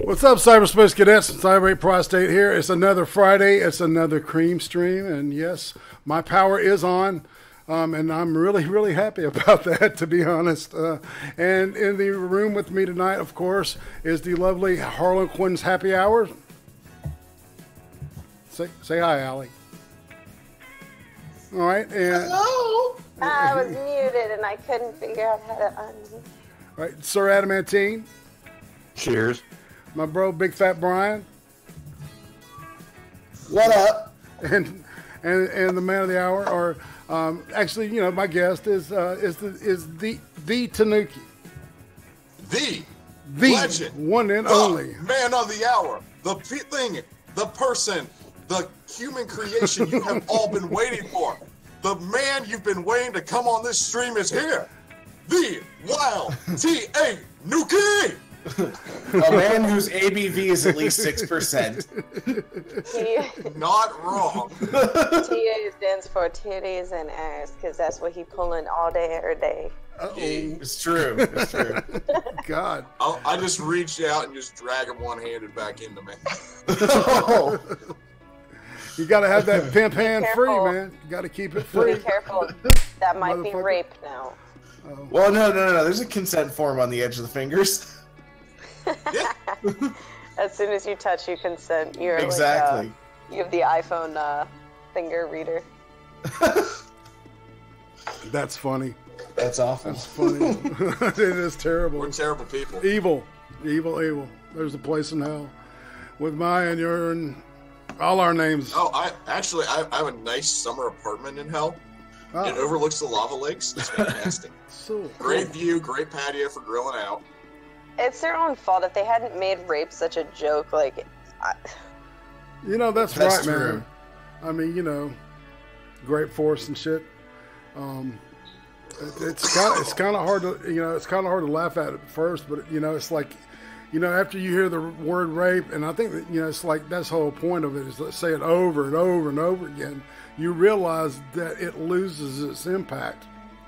What's up, cyberspace cadets? It's Irate Prostate here. It's another Friday. It's another CREEM stream, and yes, my power is on, and I'm really, really happy about that, to be honest. And in the room with me tonight, of course, is the lovely Harlequin's Happy Hour. Say hi, Allie. All right, and hello. I was muted and I couldn't figure out how to unmute. All right, Sir Adamantine. Cheers. My bro, Big Fat Brian. What up? And the man of the hour, or actually, you know, my guest is the Tanuki. The legend, one and only man of the hour, the thing, the person, the human creation you have all been waiting for. The man you've been waiting to come on this stream is here. The Wild Tanuki. A man whose ABV is at least 6%. Not wrong. TA stands for titties and ass, because that's what he pulling all day, every day. It's true. It's true. God. I just reached out and just drag him one-handed back into me. Oh. You got to have that pimp hand free, man. You got to keep it free. Be careful. That might be rape now. Well, no. There's a consent form on the edge of the fingers. Yeah. As soon as you touch, you consent. You're exactly. Like, you have the iPhone finger reader. That's funny. That's awful. That's funny. It is terrible. We're terrible people. Evil. There's a place in hell with my and your and all our names. Oh, I have a nice summer apartment in hell. Oh. It overlooks the lava lakes. It's fantastic. So great view, great patio for grilling out. It's their own fault if they hadn't made rape such a joke. Like, you know, that's right, true. Man. I mean, you know, great force and shit. It's kind of hard to laugh at it first, but you know, it's like, you know, after you hear the word rape, and I think that, you know, it's like that's the whole point of it is let's say it over and over and over again. You realize that it loses its impact.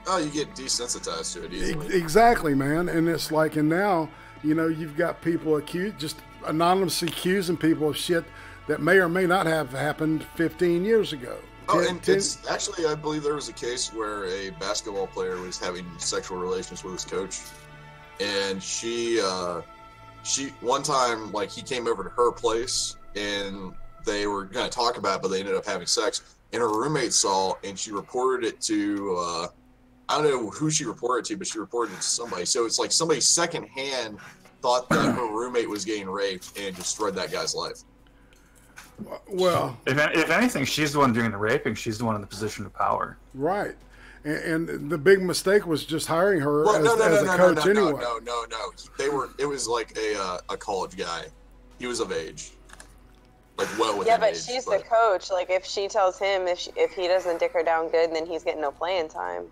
Oh, you get desensitized to it easily. Exactly, man. And it's like, and now, you know, you've got people just anonymously accusing people of shit that may or may not have happened 15 years ago. Oh, and it's actually, I believe there was a case where a basketball player was having sexual relations with his coach, and she one time, like, he came over to her place and they were going to talk about it, but they ended up having sex, and her roommate saw, and she reported it to I don't know who she reported it to, but she reported it to somebody. So it's like somebody secondhand thought that her roommate was getting raped and destroyed that guy's life. Well, if anything, she's the one doing the raping. She's the one in the position of power. Right. And the big mistake was just hiring her as a coach anyway. No. It was like a college guy. He was of age. Like, well within yeah, but age, she's the coach. Like, if she tells him if he doesn't dick her down good, then he's getting no playing time.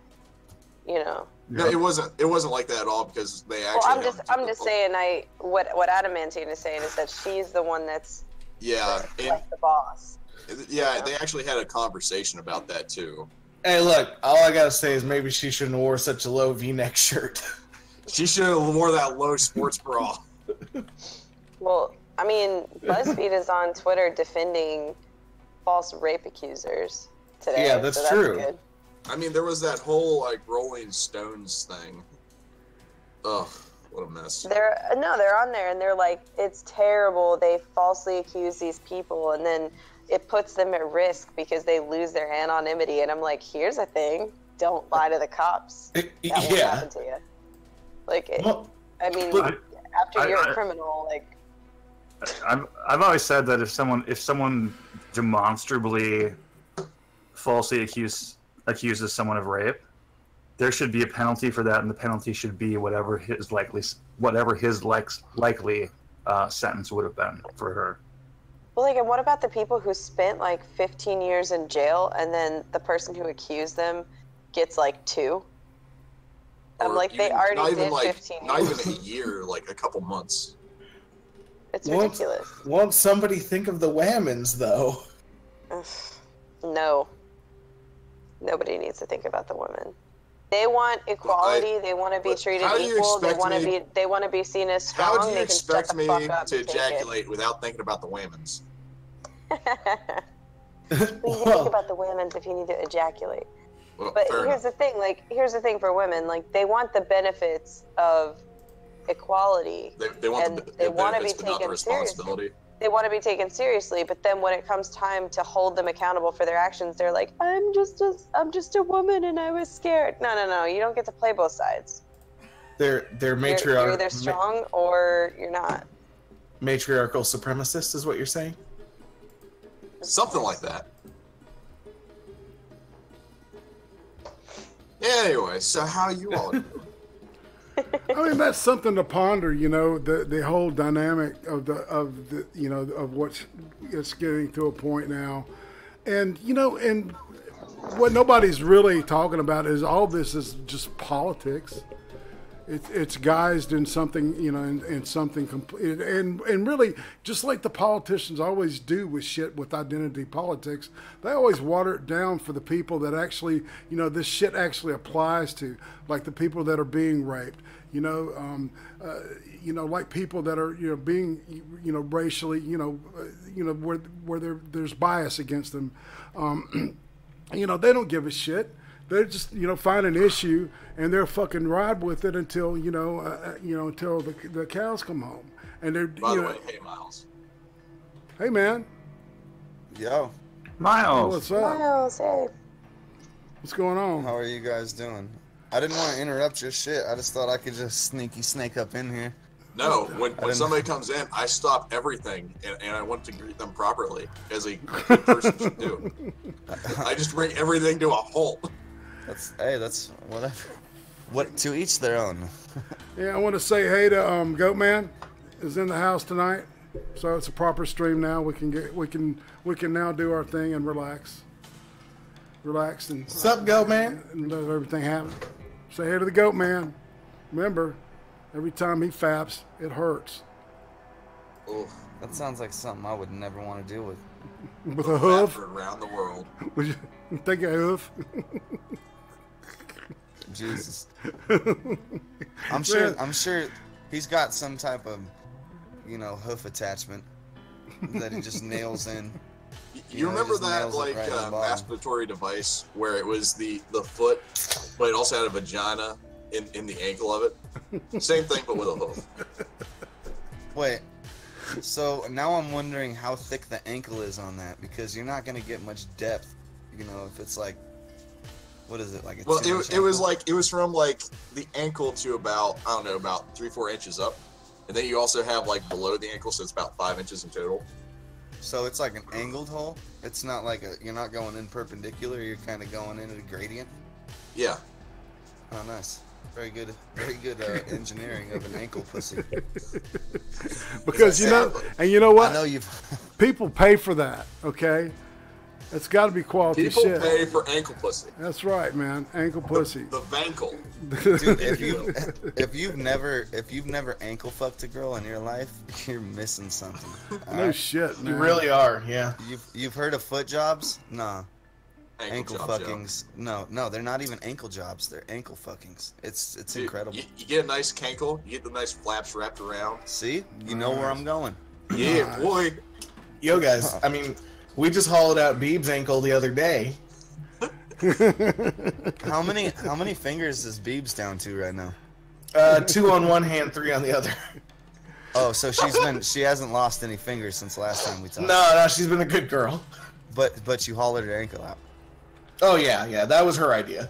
You know. No, it wasn't like that at all, because they actually. Well, I'm just saying. What Adamantine is saying is that she's the one that's. Yeah. Like the boss. Yeah, you know? They actually had a conversation about that too. Hey, look, all I gotta say is maybe she shouldn't have wore such a low V-neck shirt. She should have wore that low sports bra. Well, I mean, BuzzFeed is on Twitter defending false rape accusers today. Yeah, that's true. Good. I mean, there was that whole, like, Rolling Stones thing. Ugh, what a mess. They're on there, and they're like, it's terrible. They falsely accuse these people, and then it puts them at risk because they lose their anonymity. And I'm like, here's a thing. Don't lie to the cops. That won't happen to you. Like, I mean, after you're a criminal, like... I've always said that if someone demonstrably falsely accuses someone of rape, there should be a penalty for that, and the penalty should be whatever his likely sentence would have been for her. Well, like, and what about the people who spent like 15 years in jail, and then the person who accused them gets like 2? I'm like, they already did 15 years. Not even a year, like a couple months. It's ridiculous. Won't somebody think of the whammons, though? No. Nobody needs to think about the women. They want equality. They want to be treated equal. They want to be. They want to be seen as strong. How do you they expect me to ejaculate without thinking about the women's? You think about the women's if you need to ejaculate. Well, but here's the thing. Like, here's the thing for women. Like, they want the benefits of equality. They want the benefits, but not the responsibility. They want to be taken seriously, but then when it comes time to hold them accountable for their actions, they're like, I'm just a woman and I was scared. No, you don't get to play both sides. They're matriarchal. You're either strong or you're not. Matriarchal supremacist is what you're saying? Something like that. Anyway, so how you all doing? I mean, that's something to ponder, you know, the whole dynamic of the you know, of what's it's getting to a point now. And, you know, and what nobody's really talking about is all this is just politics. It's guised in something, you know, in something complete, and really, just like the politicians always do with shit with identity politics, they always water it down for the people that actually, you know, this shit actually applies to, like the people that are being raped, you know, like people that are, you know, being, you know, racially, you know, where there's bias against them, you know, they don't give a shit. They just, you know, find an issue and they'll fucking ride with it until, until the cows come home. And they're, By the way, hey, Miles. Hey, man. Yo. Miles. What's up? Miles, hey. What's going on? How are you guys doing? I didn't want to interrupt your shit. I just thought I could just sneaky snake up in here. No, when somebody comes in, I stop everything and I want to greet them properly, as a good person should do. I just bring everything to a halt. That's whatever. What, to each their own. Yeah, I want to say hey to Goatman is in the house tonight, so it's a proper stream now. We can now do our thing and relax and what's up, Goatman? And let everything happen. Say hey to the Goatman. Remember, every time he faps, it hurts. Oof. That sounds like something I would never want to deal with. With a hoof? Around the world. Would you take a hoof? Jesus. I'm sure he's got some type of, you know, hoof attachment that he just nails in. You remember that, like, right masturbatory device where it was the foot, but it also had a vagina in the ankle of it? Same thing, but with a hoof. Wait. So now I'm wondering how thick the ankle is on that, because you're not going to get much depth, you know, if it's like, what is it, like a well, it was from like the ankle to about, I don't know, about 3-4 inches up, and then you also have like below the ankle, so it's about 5 inches in total. So it's like an angled hole. It's not like you're not going in perpendicular. You're kind of going in at a gradient. Yeah. Oh, nice. Very good engineering of an ankle pussy. Because you know, and you know what? I know you've. People pay for that. Okay. It's got to be quality People shit. pay for ankle pussy. That's right, man. Ankle pussy. The vankle. Dude, if you've never ankle fucked a girl in your life, you're missing something. No shit, man. You really are, yeah. You've heard of foot jobs? Nah. Ankle fuckings. Job. No, they're not even ankle jobs. They're ankle fuckings. It's Dude, incredible. You get a nice cankle. You get the nice flaps wrapped around. See? You know where I'm going. Yeah, boy. Yo, guys, I mean, we just hollowed out Beeb's ankle the other day. How many fingers is Beebs down to right now? 2 on one hand, 3 on the other. Oh, so she hasn't lost any fingers since last time we talked. No, she's been a good girl. But you hollered her ankle out. Oh yeah, that was her idea.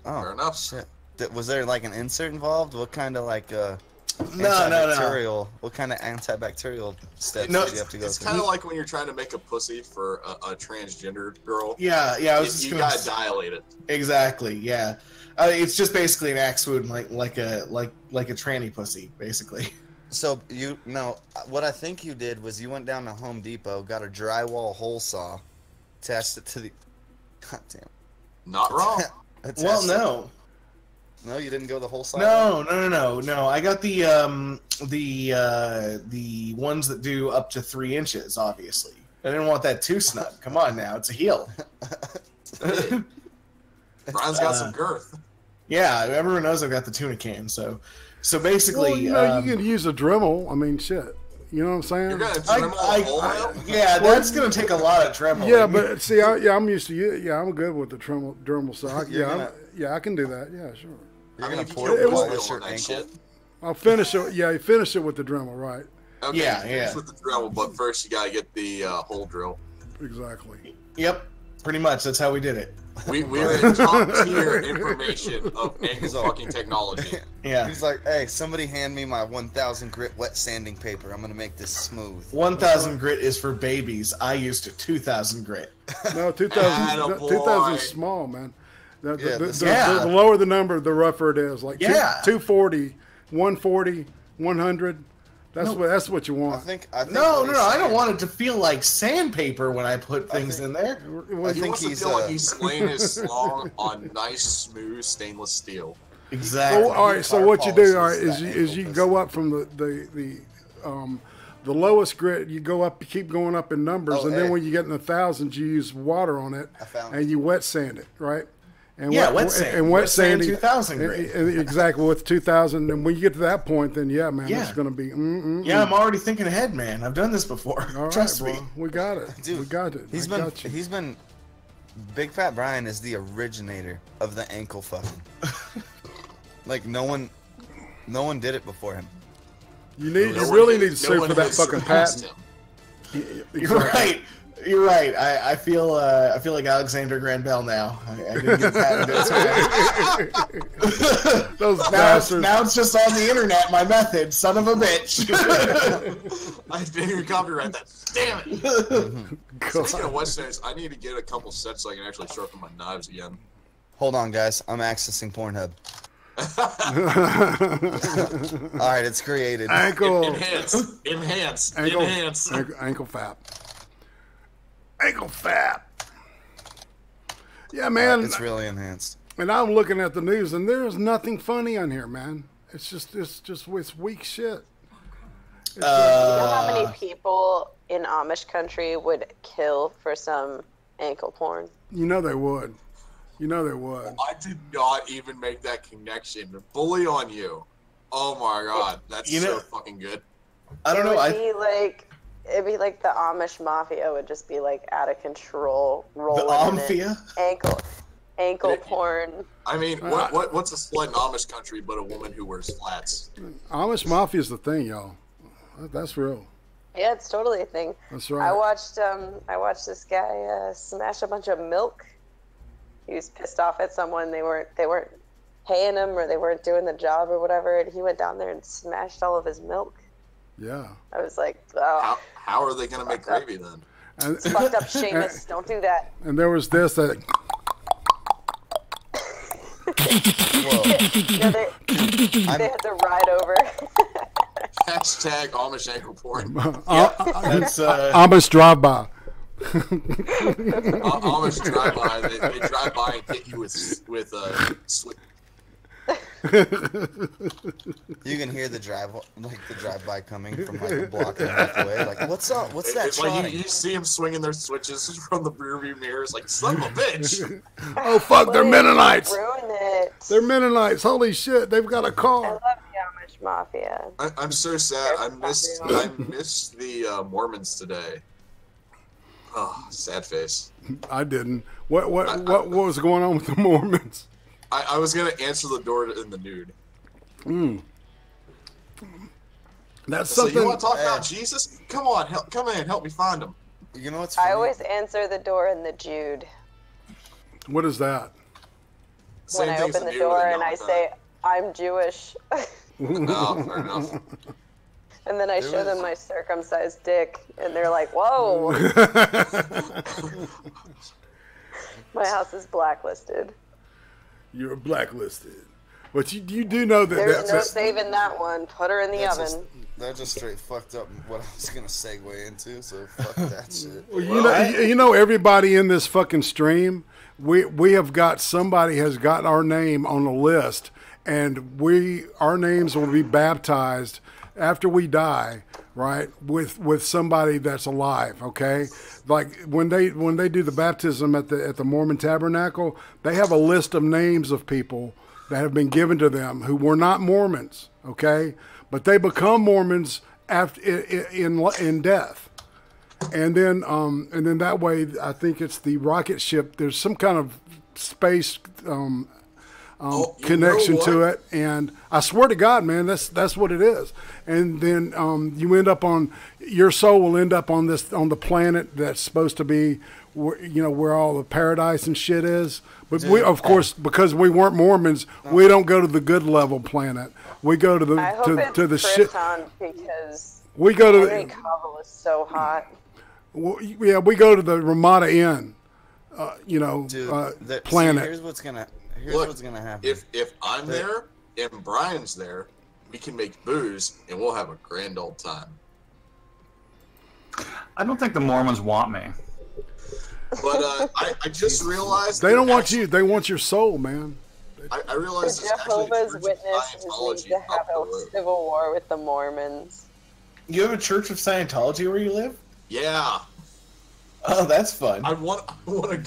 Oh, Fair enough. Shit. Was there like an insert involved? What kind of like No. What kind of antibacterial steps No, did you have to go it's through? kind of like when you're trying to make a pussy for a transgendered girl. Yeah. You gotta dilate it. Exactly. Yeah. It's just basically an axe wound, like a tranny pussy, basically. So what I think you did was you went down to Home Depot, got a drywall hole saw, attached it to the. God damn. Not wrong. Well, no. No, you didn't go the whole side. No. I got the ones that do up to 3 inches. Obviously, I didn't want that too snug. Come on now, it's a heel. Brian's got some girth. Yeah, everyone knows I've got the tuna can. So basically, Well, you can use a Dremel. I mean, shit. You know what I'm saying? You're gonna Dremel a hole now? yeah, that's gonna take a lot of Dremel. Yeah, but see, I'm used to you. Yeah, I'm good with the Dremel. So I can do that. Yeah, sure. You're I mean, gonna if you pour can't it put all oil with your on that ankle. shit. I'll finish it. Yeah, finish it with the Dremel, right? Okay, Yeah, finish yeah. with the Dremel, but first you gotta get the hole drill. Exactly. Yep, pretty much. That's how we did it. We're in top tier information of ankle fucking technology. Yeah. He's like, hey, somebody hand me my 1,000 grit wet sanding paper. I'm gonna make this smooth. 1,000 grit is for babies. I used 2,000 grit. No, 2,000. Attaboy. 2,000 is small, man. Yeah, The lower the number, the rougher it is. Like Yeah. 240, 140, 100. That's what you I want. think No, what he's I don't saying- want it to feel like sandpaper when I put things in there. I He think wants to he's feel like he's slaying his slong on nice, smooth stainless steel. Exactly. So, all right. So Car what you do, all right, polishes is that you ankle go up from the lowest grit. You go up, you keep going up in numbers, Oh, and then hey. when you get in the thousands, you use water on it, I found and you wet sand it, right? And Yeah, wet sand. And Wet sand sanding 2,000 grit. exactly with 2,000. And when you get to that point, then yeah, man, Yeah. it's going to be. Yeah, I'm already thinking ahead, man. I've done this before. All right, Trust bro. me. We got it. Dude, we got it. He's been Big Fat Brian is the originator of the ankle fucking. Like no one did it before him. You No really one- need to no sue one for that has fucking surpassed patent. him. You're right. You're right. I feel like Alexander Graham Bell now. I didn't get patented. Those now, bastards. now it's just on the internet. My method, son of a bitch. I didn't even copyright that. Damn it! God. Speaking of wet sands, I need to get a couple sets so I can actually sharpen my knives again. Hold on, guys. I'm accessing Pornhub. All right, it's created. Ankle. Enhance. Ankle fap. Ankle fap. Yeah, man. It's really enhanced. And I'm looking at the news, and there's nothing funny on here, man. It's weak shit. You know how many people in Amish country would kill for some ankle porn? You know they would. You know they would. I did not even make that connection. Fully on you. Oh my god, that's so fucking good. I don't know. It'd be like the Amish mafia would just be like out of control, rolling Amphia? ankle porn. I mean, what's a slut in Amish country but a woman who wears flats? Amish mafia is the thing, y'all. That's real. Yeah, it's totally a thing. That's right. I watched this guy smash a bunch of milk. He was pissed off at someone. They weren't paying him, or they weren't doing the job or whatever, and he went down there and smashed all of his milk. Yeah. I was like, oh, How are they gonna make gravy then? And, it's fucked up, Seamus. Don't do that. and there was this that. Yeah, they had to ride over. Hashtag Amish ankle porn. That's Amish drive-by. Amish drive by. They drive by and hit you with switch. You can hear the drive-by coming from like a block and a half away. Like, what's up? What's that? It's like trotting? you see them swinging their switches from the rearview mirrors, like son of a bitch. Oh fuck! They're Mennonites. Ruin it. They're Mennonites. Holy shit! They've got a I car. love the Amish mafia. I'm so sad. I missed the Mormons today. Oh, sad face. I didn't. What was going on with the Mormons? I was gonna answer the door in the nude. That's So something. you want to talk about Jesus? Come on, come in, help me find him. You know what's funny? I always answer the door in the Jude. What is that? Same When I thing as open the nude, door but and not I that. say, I'm Jewish. No, fair enough. And then I show them my circumcised dick, and they're like, whoa. My house is blacklisted. You're blacklisted. But you do know that. There's no saving that one. Put her in the oven. That just straight fucked up what I was gonna segue into. So fuck that shit. Well, you know, everybody in this fucking stream, we have got somebody has got our name on the list, and our names will be baptized after we die, right? With somebody that's alive, okay? Like when they do the baptism at the Mormon Tabernacle, they have a list of names of people that have been given to them who were not Mormons, okay? But they become Mormons after in death. And then that way, I think it's the rocket ship. There's some kind of space connection to it, and I swear to God, man, that's what it is. And then you end up on your soul will end up on the planet that's supposed to be, where all the paradise and shit is. But we, of course, because we weren't Mormons, we don't go to the good level planet. We go to the to the shit. Because we go to Henry Cavill is so hot. Well, yeah, we go to the Ramada Inn, planet. See, here's what's gonna happen. If I'm there and Brian's there, we can make booze and we'll have a grand old time. I don't think the Mormons want me. But I just realized they don't want you. They want your soul, man. I realized the Jehovah's Witnesses need to have a civil war with the Mormons. You have a Church of Scientology where you live? Yeah. Oh, that's fun. I want to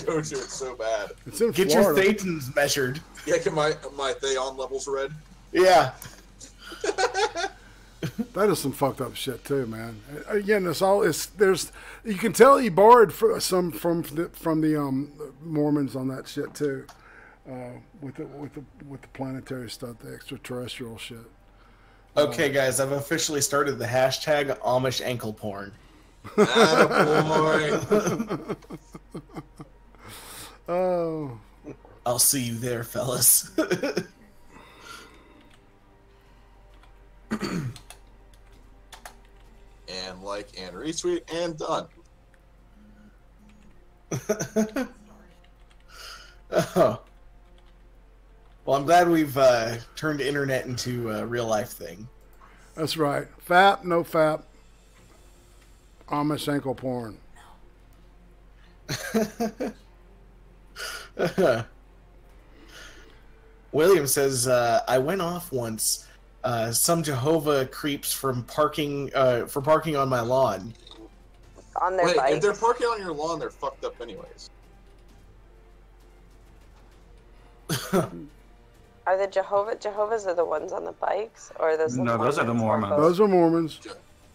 go to it so bad. It's in Get Florida. your thetans measured. Yeah, get my theon levels read. Yeah. That is some fucked up shit too, man. Again, you can tell he borrowed some from the Mormons on that shit too, with the planetary stuff, the extraterrestrial shit. Okay, guys, I've officially started the hashtag Amish ankle porn. Attaboy. Oh. I'll see you there, fellas. And like and retweet and done. Oh. Well, I'm glad we've turned internet into a real life thing. That's right. Fap, no fap. Amish ankle porn. William says, I went off once. Some Jehovah creeps from parking on my lawn. On their Wait, bikes. if they're parking on your lawn, they're fucked up anyways. Are the Jehovah's are the ones on the bikes, or are those? No, those are the Mormons. Those are Mormons.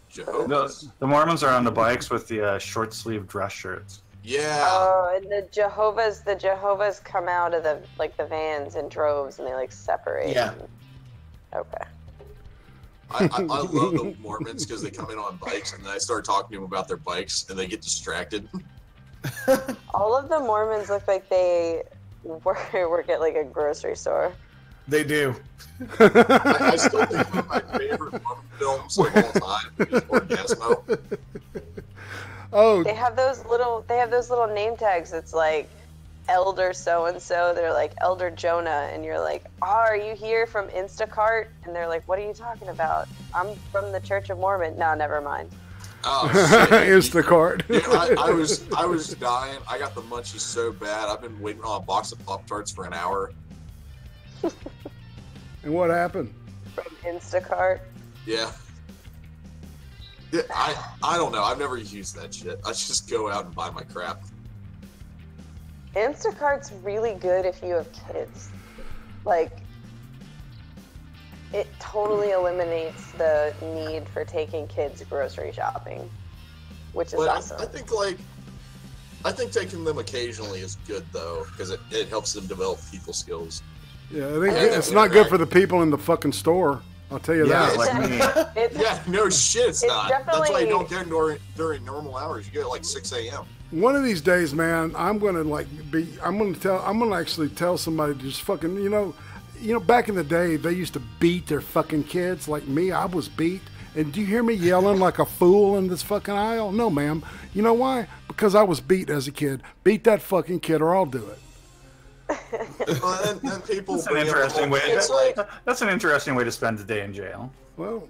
Jehovah's. The Mormons are on the bikes with the short sleeve dress shirts. Yeah. Oh, and the Jehovah's come out of the vans in droves, and they separate. Yeah. Okay. I love the Mormons because they come in on bikes, and then I start talking to them about their bikes, and they get distracted. All of the Mormons look like they work at a grocery store. They do. I still think one of my favorite Mormon films of all time is Orgasmo. Oh, They have those little name tags. It's like Elder so and so. They're like Elder Jonah, and you're like, oh, are you here from Instacart? And they're like, what are you talking about? I'm from the Church of Mormon. No, never mind. Oh, shit. Instacart. Yeah, I was dying. I got the munchies so bad. I've been waiting on a box of Pop-Tarts for an hour. And what happened? From Instacart. Yeah. I don't know. I've never used that shit. I just go out and buy my crap. Instacart's really good if you have kids. It totally eliminates the need for taking kids grocery shopping, which is But awesome. I think taking them occasionally is good though, because it helps them develop people skills. Yeah, it's not good for the people in the fucking store. I'll tell you Yeah, that. like me. Yeah, no shit, it's not. That's why definitely- you don't go during normal hours. You go at 6 a.m. One of these days, man, I'm gonna actually tell somebody to just fucking, back in the day, they used to beat their fucking kids. Like me, I was beat. And do you hear me yelling like a fool in this fucking aisle? No, ma'am. You know why? Because I was beat as a kid. Beat that fucking kid or I'll do it. Well, then people That's an bring up interesting way. it's like, That's an interesting way to spend the day in jail. Well,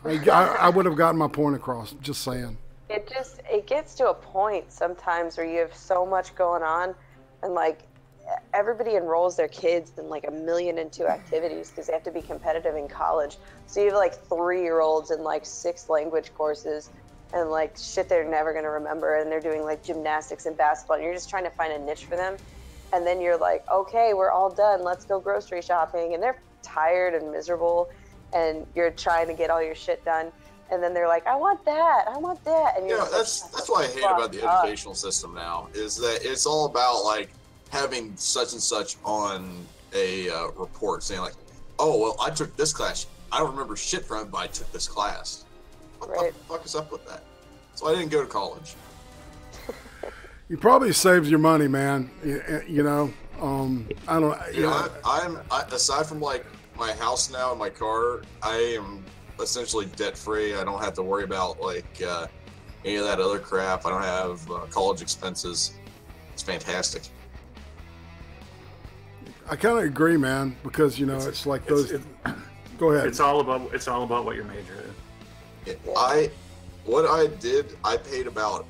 I would have gotten my point across. Just saying. It gets to a point sometimes where you have so much going on, and everybody enrolls their kids in 1,000,002 activities because they have to be competitive in college. So you have 3-year-olds in 6 language courses and shit they're never gonna remember, and they're doing gymnastics and basketball, and you're just trying to find a niche for them. And then you're like, okay, we're all done. Let's go grocery shopping. And they're tired and miserable. And you're trying to get all your shit done. And then they're like, I want that. I want that. And you're Yeah, like, that's what I hate about the educational system now, is that it's all about like having such and such on a report saying like, oh, well, I took this class. I don't remember shit from it, but I took this class. What the fuck is up with that? So I didn't go to college. You probably saves your money, man. You know, I don't. You know, I'm aside from like my house now and my car, I am essentially debt free. I don't have to worry about like any of that other crap. I don't have college expenses. It's fantastic. I kind of agree, man, because you know it's like those. Go ahead. It's all about what your major is. What I did, I paid about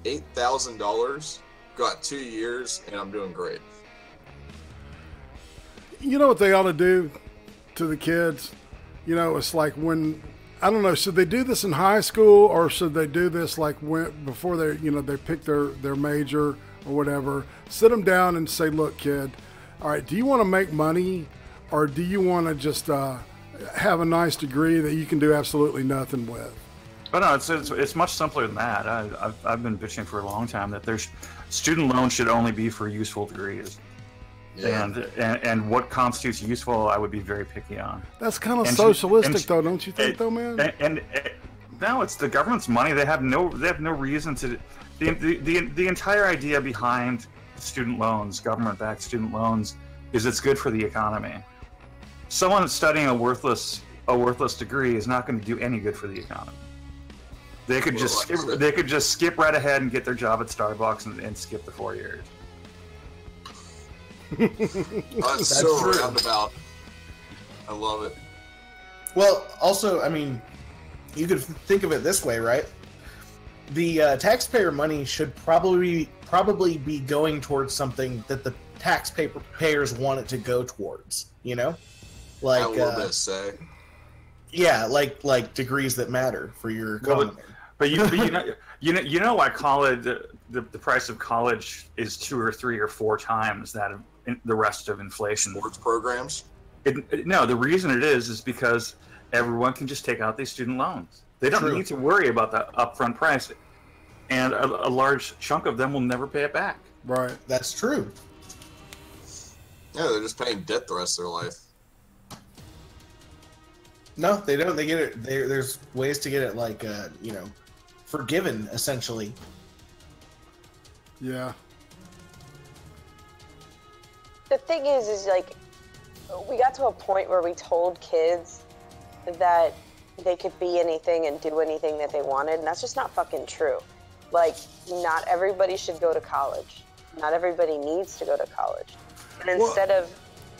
$8,000, got 2 years, and I'm doing great. You know what they ought to do to the kids? You know, it's like when, I don't know, should they do this in high school or should they do this like before they, you know, they pick their major or whatever, sit them down and say, look, kid, all right, do you want to make money or do you want to just have a nice degree that you can do absolutely nothing with? But no, it's much simpler than that. I've been bitching for a long time that there's student loans should only be for useful degrees. Yeah. And what constitutes useful, I would be very picky on. That's kind of socialistic, though, don't you think, though, man? And no, it's the government's money. They have no reason to. The entire idea behind student loans, government-backed student loans, is it's good for the economy. Someone studying a worthless degree is not going to do any good for the economy. They could just skip right ahead and get their job at Starbucks and skip the 4 years. That's so roundabout. I love it. Well, also, I mean, you could think of it this way, right? The taxpayer money should probably be going towards something that the taxpayers want it to go towards. You know, like I will this say. Yeah, like degrees that matter for your economy. But you know why college the price of college is 2 or 3 or 4 times that of the rest of inflation. Sports programs? No, the reason it is because everyone can just take out these student loans. They don't need to worry about the upfront price, and a large chunk of them will never pay it back. Right. That's true. Yeah, they're just paying debt the rest of their life. No, they don't. They get it. There's ways to get it, like forgiven, essentially. Yeah. The thing is like, we got to a point where we told kids that they could be anything and do anything that they wanted, and that's just not fucking true. Like, not everybody should go to college. Not everybody needs to go to college. And instead of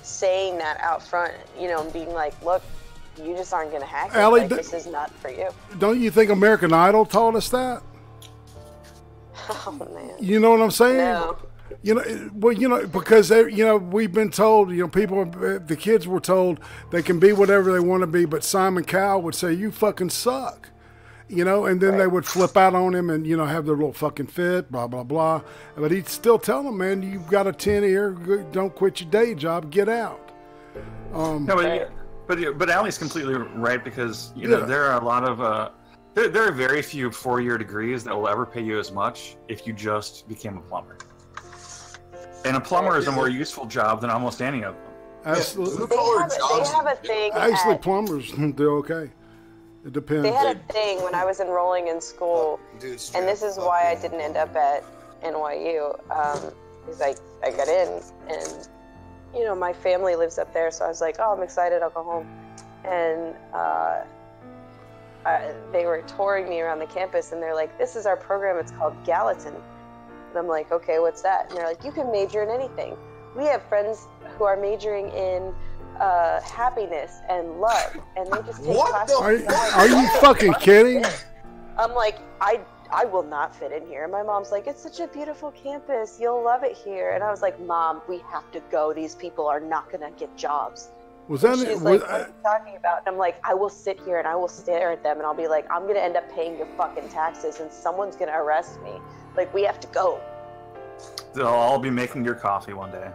saying that out front, you know, being like, look, you just aren't going to hack it. Allie, like, this is not for you. Don't you think American Idol taught us that? Oh, man. You know what I'm saying? No. You know, well, you know, because we've been told, the kids were told they can be whatever they want to be, but Simon Cowell would say, "You fucking suck," and then they would flip out on him and have their little fucking fit, blah blah blah. But he'd still tell them, "Man, you've got a 10 here. Don't quit your day job. Get out." But Allie's completely right, because there are a lot of there are very few 4-year degrees that will ever pay you as much if you just became a plumber. And a plumber is a more useful job than almost any of them. Absolutely. They have a thing. Actually, plumbers do okay. It depends. They had a thing when I was enrolling in school, and this is why I didn't end up at NYU. Because I got in, and my family lives up there, so I was like, oh, I'm excited, I'll go home. And they were touring me around the campus, and they're like, this is our program, it's called Gallatin. And I'm like, okay, what's that? And they're like, you can major in anything. We have friends who are majoring in happiness and love, and they just take classes. Are you fucking kidding? I'm like, I will not fit in here. And my mom's like, it's such a beautiful campus. You'll love it here. And I was like, Mom, we have to go. These people are not going to get jobs. Was that She's like, what are you talking about? And I'm like, I will sit here and I will stare at them, and I'll be like, I'm going to end up paying your fucking taxes, and someone's going to arrest me. Like, we have to go. They'll all be making your coffee one day.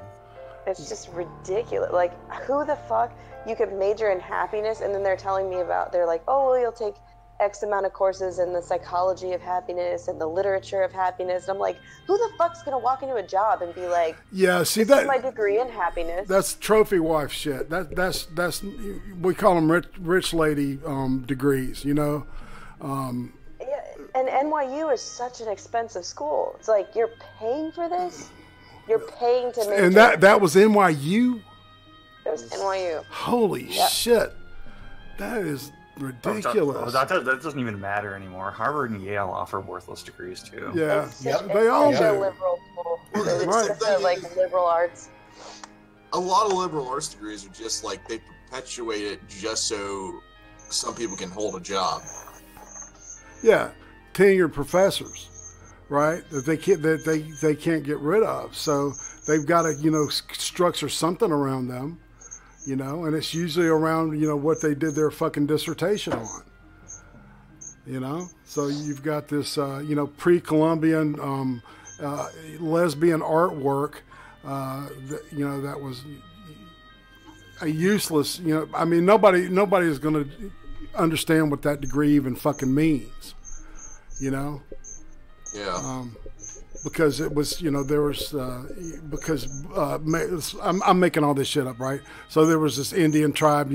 It's just ridiculous. Like, who the fuck? You could major in happiness, and then they're telling me about, they're like, oh, well, you'll take X amount of courses in the psychology of happiness and the literature of happiness. And I'm like, who the fuck's going to walk into a job and be like, yeah, see, this is my degree in happiness? That's trophy wife shit. That's we call them rich lady degrees, you know? Yeah, and NYU is such an expensive school. It's like, you're paying for this? You're paying to major. And that was NYU? It was NYU. Holy shit. That is ridiculous. That doesn't even matter anymore. Harvard and Yale offer worthless degrees too. Yeah, It's they all such a do. liberal school. Right. It's the, like, liberal arts. A lot of liberal arts degrees are just like they perpetuate it just so some people can hold a job. Yeah, tenured professors, right? That they can't get rid of. So they've got to structure something around them, and it's usually around what they did their fucking dissertation on. So you've got this pre-Columbian lesbian artwork that was a useless. I mean nobody is going to understand what that degree even fucking means. Yeah. Because it was, there was, I'm making all this shit up, right? So there was this Indian tribe,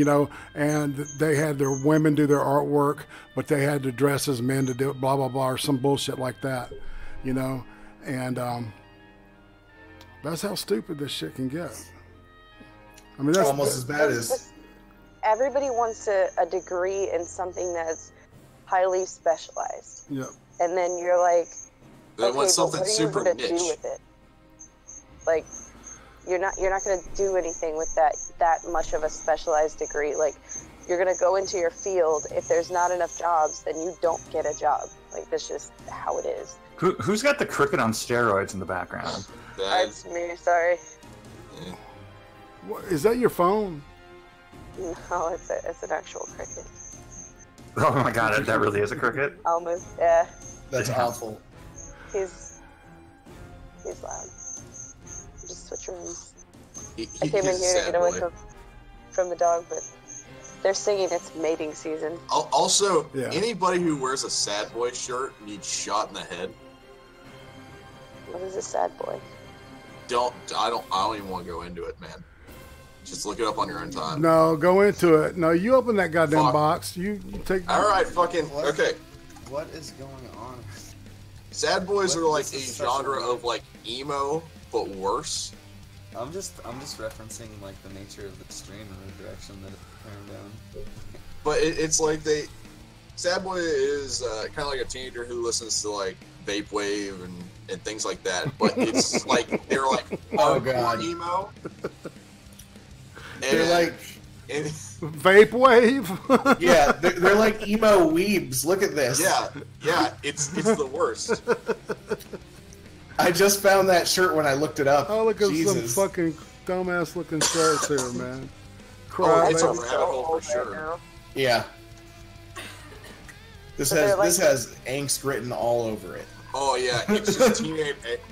and they had their women do their artwork, but they had to dress as men to do it, blah, blah, blah, or some bullshit like that, and that's how stupid this shit can get. I mean, that's almost as bad as... Everybody wants a degree in something that's highly specialized. Yeah. And then you're like, They want something super do niche. with it? Like, you're not going to do anything with that much of a specialized degree. Like, you're going to go into your field. If there's not enough jobs, then you don't get a job. Like, that's just how it is. Who's got the cricket on steroids in the background? That's me. Sorry. What, is that your phone? No, it's an actual cricket. Oh my god, that really is a cricket? Almost. Yeah. That's awful. He's loud. Just switch rooms. He I came in is a here to sad get away boy. from the dog, but they're singing it's mating season. Also, Yeah. anybody who wears a sad boy shirt needs shot in the head. What is a sad boy? I don't even want to go into it, man. Just look it up on your own time. No, go into it. No, you open that goddamn Fuck. box. You take. All right, fucking okay. What is going on? Sad boys What are like is a this special genre word? of like emo, but worse. I'm just referencing like the nature of the stream and the direction that it's turned down. But it's like sad boy is kind of like a teenager who listens to like vaporwave and things like that. But it's like they're like Oh, hardcore God. emo. They're like, and, Vaporwave. yeah, they're like emo weebs. Look at this. yeah, it's the worst. I just found that shirt when I looked it up. Oh, look at Jesus. some fucking dumbass looking shirts here, man. Oh, Cry, it's a baby. rabbit hole for sure. now. Yeah. This But they're like- has angst written all over it. Oh yeah, it's just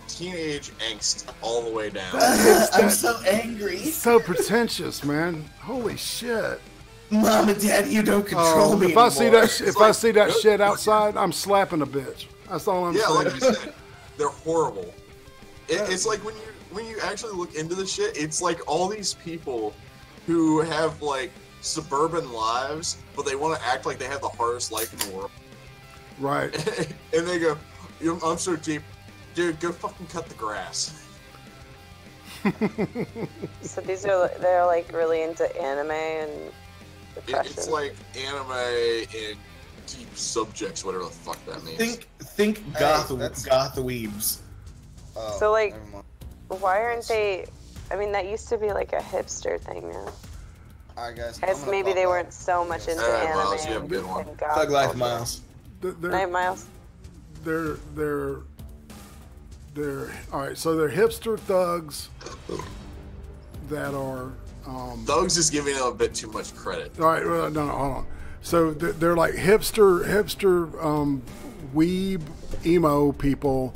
teenage angst all the way down. I'm so angry. So pretentious, man. Holy shit. Mom and Dad, you don't control me If I see anymore. that, if I see that shit outside, I'm slapping a bitch. That's all I'm Yeah, saying. like you said, they're horrible. It's like when you actually look into the shit, it's like all these people who have like suburban lives, but they want to act like they have the hardest life in the world. Right. And they go, I'm so deep. Dude, go fucking cut the grass. So they're like really into anime and depression. It's like anime and deep subjects, whatever the fuck that means. Think Hey, goth that's- weebs. Oh, So, like- never mind. Why aren't they? I mean, that used to be like a hipster thing now. Alright, guys. I guess I'm gonna maybe pop they out. weren't so much into All right, anime. Miles, you have a good one. and goth Thug life, culture. Miles. Night, Miles. They're all right. So they're hipster thugs that are. Thugs is giving them a bit too much credit. All right, well, no, hold on. So they're like hipster weeb emo people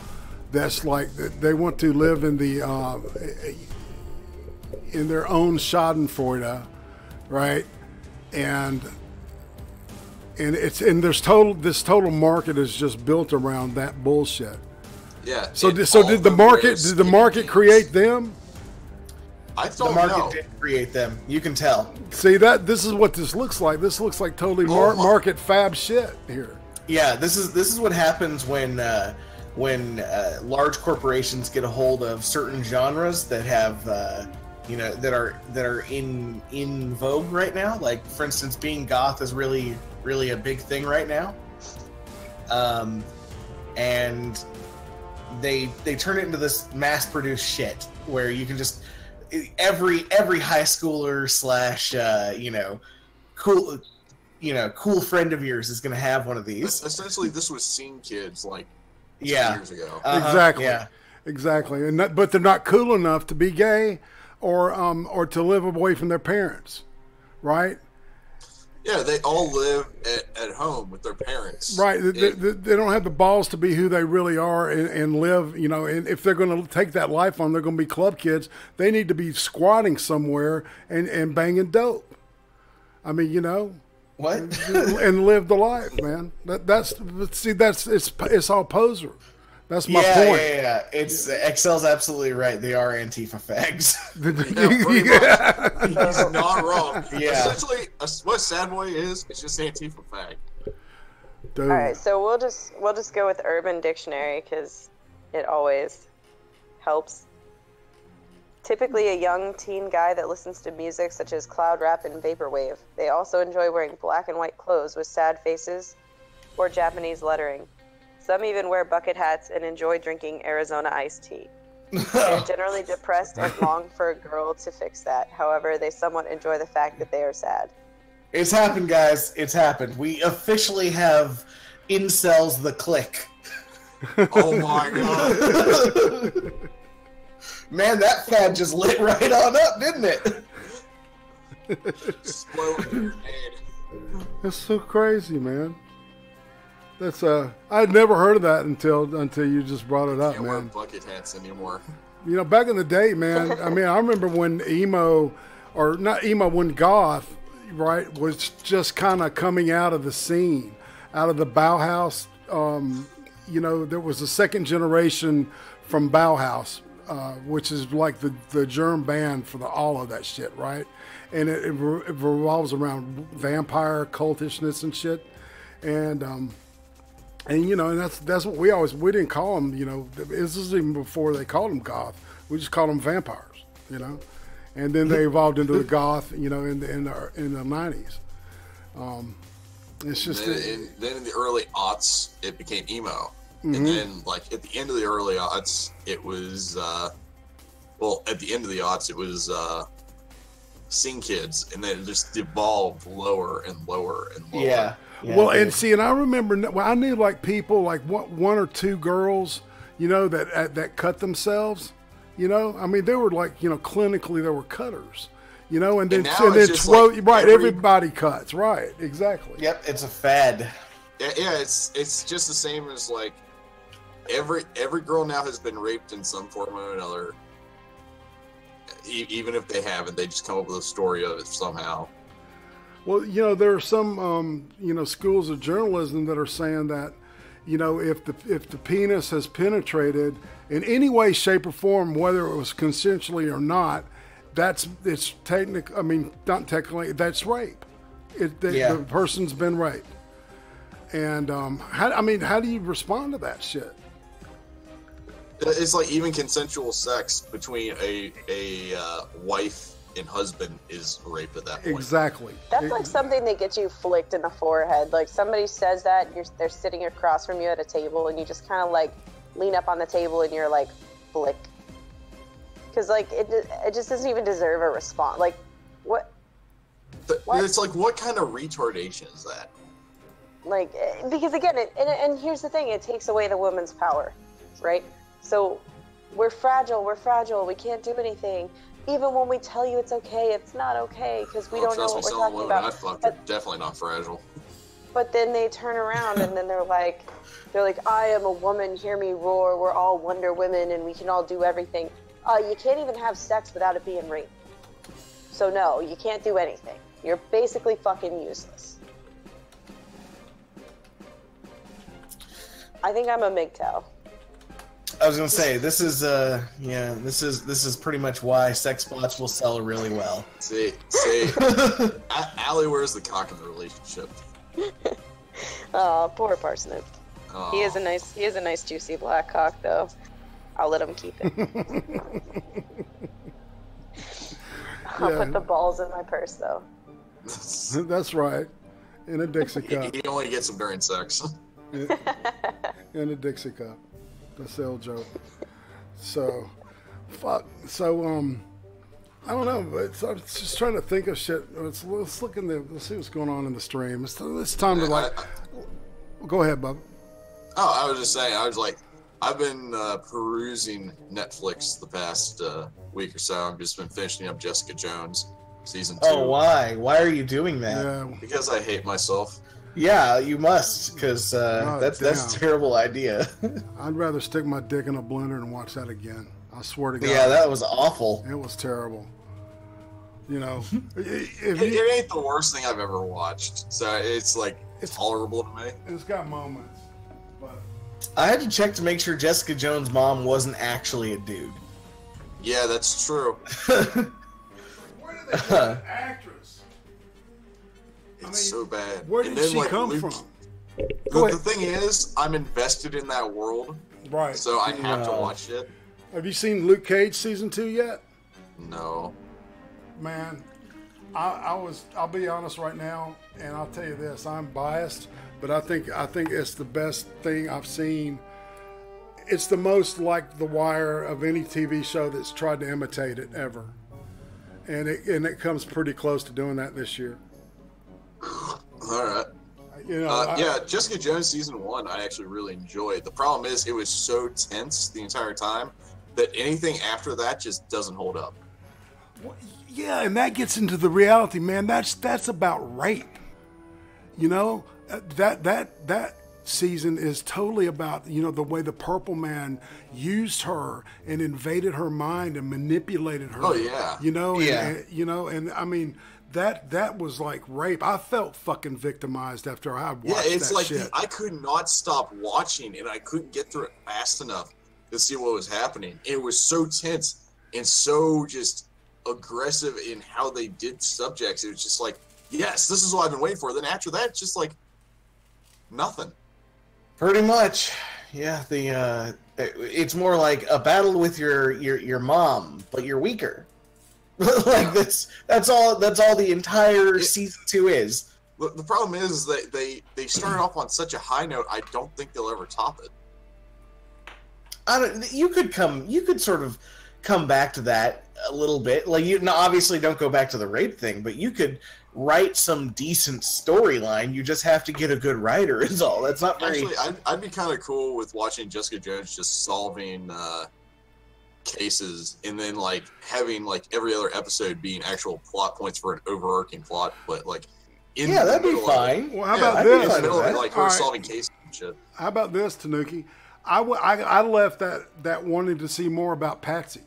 that's like they want to live in the in their own Schadenfreude, right? And this total market is just built around that bullshit. Yeah. So did the market create them? I The don't market know. did create them. You can tell. See, this is what this looks like. This looks like totally market fab shit here. Yeah, this is what happens when large corporations get a hold of certain genres that have that are in vogue right now. Like, for instance, being goth is really a big thing right now. And they turn it into this mass-produced shit where you can just every high schooler slash cool friend of yours is going to have one of these. Essentially, this was Scene Kids like 2 Yeah. years ago. Exactly. Yeah. Exactly. But they're not cool enough to be gay or to live away from their parents, right? Yeah, they all live at home with their parents. Right. They don't have the balls to be who they really are and live, and if they're going to take that life on, they're going to be club kids. They need to be squatting somewhere and banging dope. I mean, What? and live the life, man. It's all poser. That's my point. Yeah. It's Excel's absolutely right. They are Antifa fags. Yeah, pretty much. He's not wrong. Yeah. Essentially, what Sad Boy is, it's just Antifa fag. Dude. All right, so we'll just go with Urban Dictionary because it always helps. Typically a young teen guy that listens to music such as cloud rap and vaporwave. They also enjoy wearing black and white clothes with sad faces or Japanese lettering. Some even wear bucket hats and enjoy drinking Arizona iced tea. They're generally depressed and long for a girl to fix that. However, they somewhat enjoy the fact that they are sad. It's happened, guys. It's happened. We officially have incels the clique. Oh my god. Man, that fad just lit right on up, didn't it? Explode in your head. That's so crazy, man. That's I'd never heard of that until you just brought it up, Can't wear man. bucket hats anymore. Back in the day, man. I mean, I remember when emo, or not emo, when goth, right, was just kind of coming out of the scene, out of the Bauhaus. There was a second generation from Bauhaus, which is like the germ band for all of that shit, right? And it revolves around vampire cultishness and shit, and that's what we didn't call them. This is even before they called them goth. We just called them vampires, and then they evolved into the goth, in the 90s. It's just then in the early aughts, it became emo. Mm-hmm. And then, like, at the end of the early aughts, it was, at the end of the aughts, it was Sing Kids, and then it just devolved lower and lower and lower. Yeah. Well, and see, and I remember, I knew like people, like one or two girls, that cut themselves. I mean, they were like, clinically, they were cutters. And then now it's just like everybody cuts, right? Exactly. Yep, it's a fad. Yeah, it's just the same as like every girl now has been raped in some form or another. Even if they haven't, they just come up with a story of it somehow. Well, there are some, schools of journalism that are saying that, if the penis has penetrated in any way, shape, or form, whether it was consensually or not, it's technically. I mean, not technically. That's rape. The person's been raped. And how do you respond to that shit? It's like even consensual sex between a wife and husband is rape at that point. Exactly. That's like something that gets you flicked in the forehead. Like somebody says that, they're sitting across from you at a table, and you just kind of like lean up on the table, and you're like, flick. Because like it just doesn't even deserve a response. Like, what? It's like, what kind of retardation is that? Like, because again, and here's the thing: it takes away the woman's power, right? So we're fragile. We can't do anything. Even when we tell you it's okay, it's not okay because we don't know what we're talking about. I fucked are definitely not fragile. But then they turn around and then they're like, I am a woman, hear me roar, we're all Wonder Women and we can all do everything. You can't even have sex without it being rape. So no, you can't do anything. You're basically fucking useless. I think I'm a MGTOW. I was gonna say this is this is pretty much why sex bots will sell really well. See, Allie, where's the cock in the relationship? Oh, poor Parsnip. Oh. He is a nice juicy black cock though. I'll let him keep it. I'll put the balls in my purse though. That's right. In a Dixie cup. He only gets them during sex. In a Dixie cup. That's the old joke. So, fuck. So, I don't know, but I'm just trying to think of shit. Let's look in the. Let's see what's going on in the stream. It's time to go ahead, Bub. Oh, I was just saying. I was like, I've been perusing Netflix the past week or so. I've just been finishing up Jessica Jones season 2. Oh, why? Why are you doing that? Yeah. Because I hate myself. Yeah, you must, because that's a terrible idea. I'd rather stick my dick in a blender and watch that again. I swear to God. Yeah, that was awful. It was terrible. You know, it ain't the worst thing I've ever watched. So it's tolerable to me. It's got moments, but I had to check to make sure Jessica Jones' mom wasn't actually a dude. Yeah, that's true. where did they get an actress? It's so bad. Where did she come from? The thing is, I'm invested in that world, right? So I have to watch it. Have you seen Luke Cage season 2 yet? No. Man, I'll be honest right now, and I'll tell you this: I'm biased, but I think it's the best thing I've seen. It's the most like The Wire of any TV show that's tried to imitate it ever, and it comes pretty close to doing that this year. All right. You know, Jessica Jones season 1 I actually really enjoyed. The problem is it was so tense the entire time that anything after that just doesn't hold up. Well, yeah, and that gets into the reality, man. That's about rape. You know, that season is totally about, you know, the way the Purple Man used her and invaded her mind and manipulated her. Oh yeah. You know, yeah. And I mean, that was like rape. I felt fucking victimized after I watched that shit. Yeah, it's like I could not stop watching, and I couldn't get through it fast enough to see what was happening. It was so tense and so just aggressive in how they did subjects. It was just like, yes, this is what I've been waiting for. Then after that, it's just like nothing. Pretty much. Yeah, it's more like a battle with your mom, but you're weaker. Like that's all the entire season 2 is. The problem is that they started off on such a high note. I don't think they'll ever top it. You could sort of come back to that a little bit. Like, you obviously don't go back to the rape thing, but you could write some decent storyline. You just have to get a good writer is all. That's not very... Actually, I'd be kind of cool with watching Jessica Jones just solving cases and then like having like every other episode being actual plot points for an overarching plot, but like that'd be fine. Well, how about this? In the middle of like her solving cases and shit. How about this, Tanuki? I left that wanting to see more about Patsy.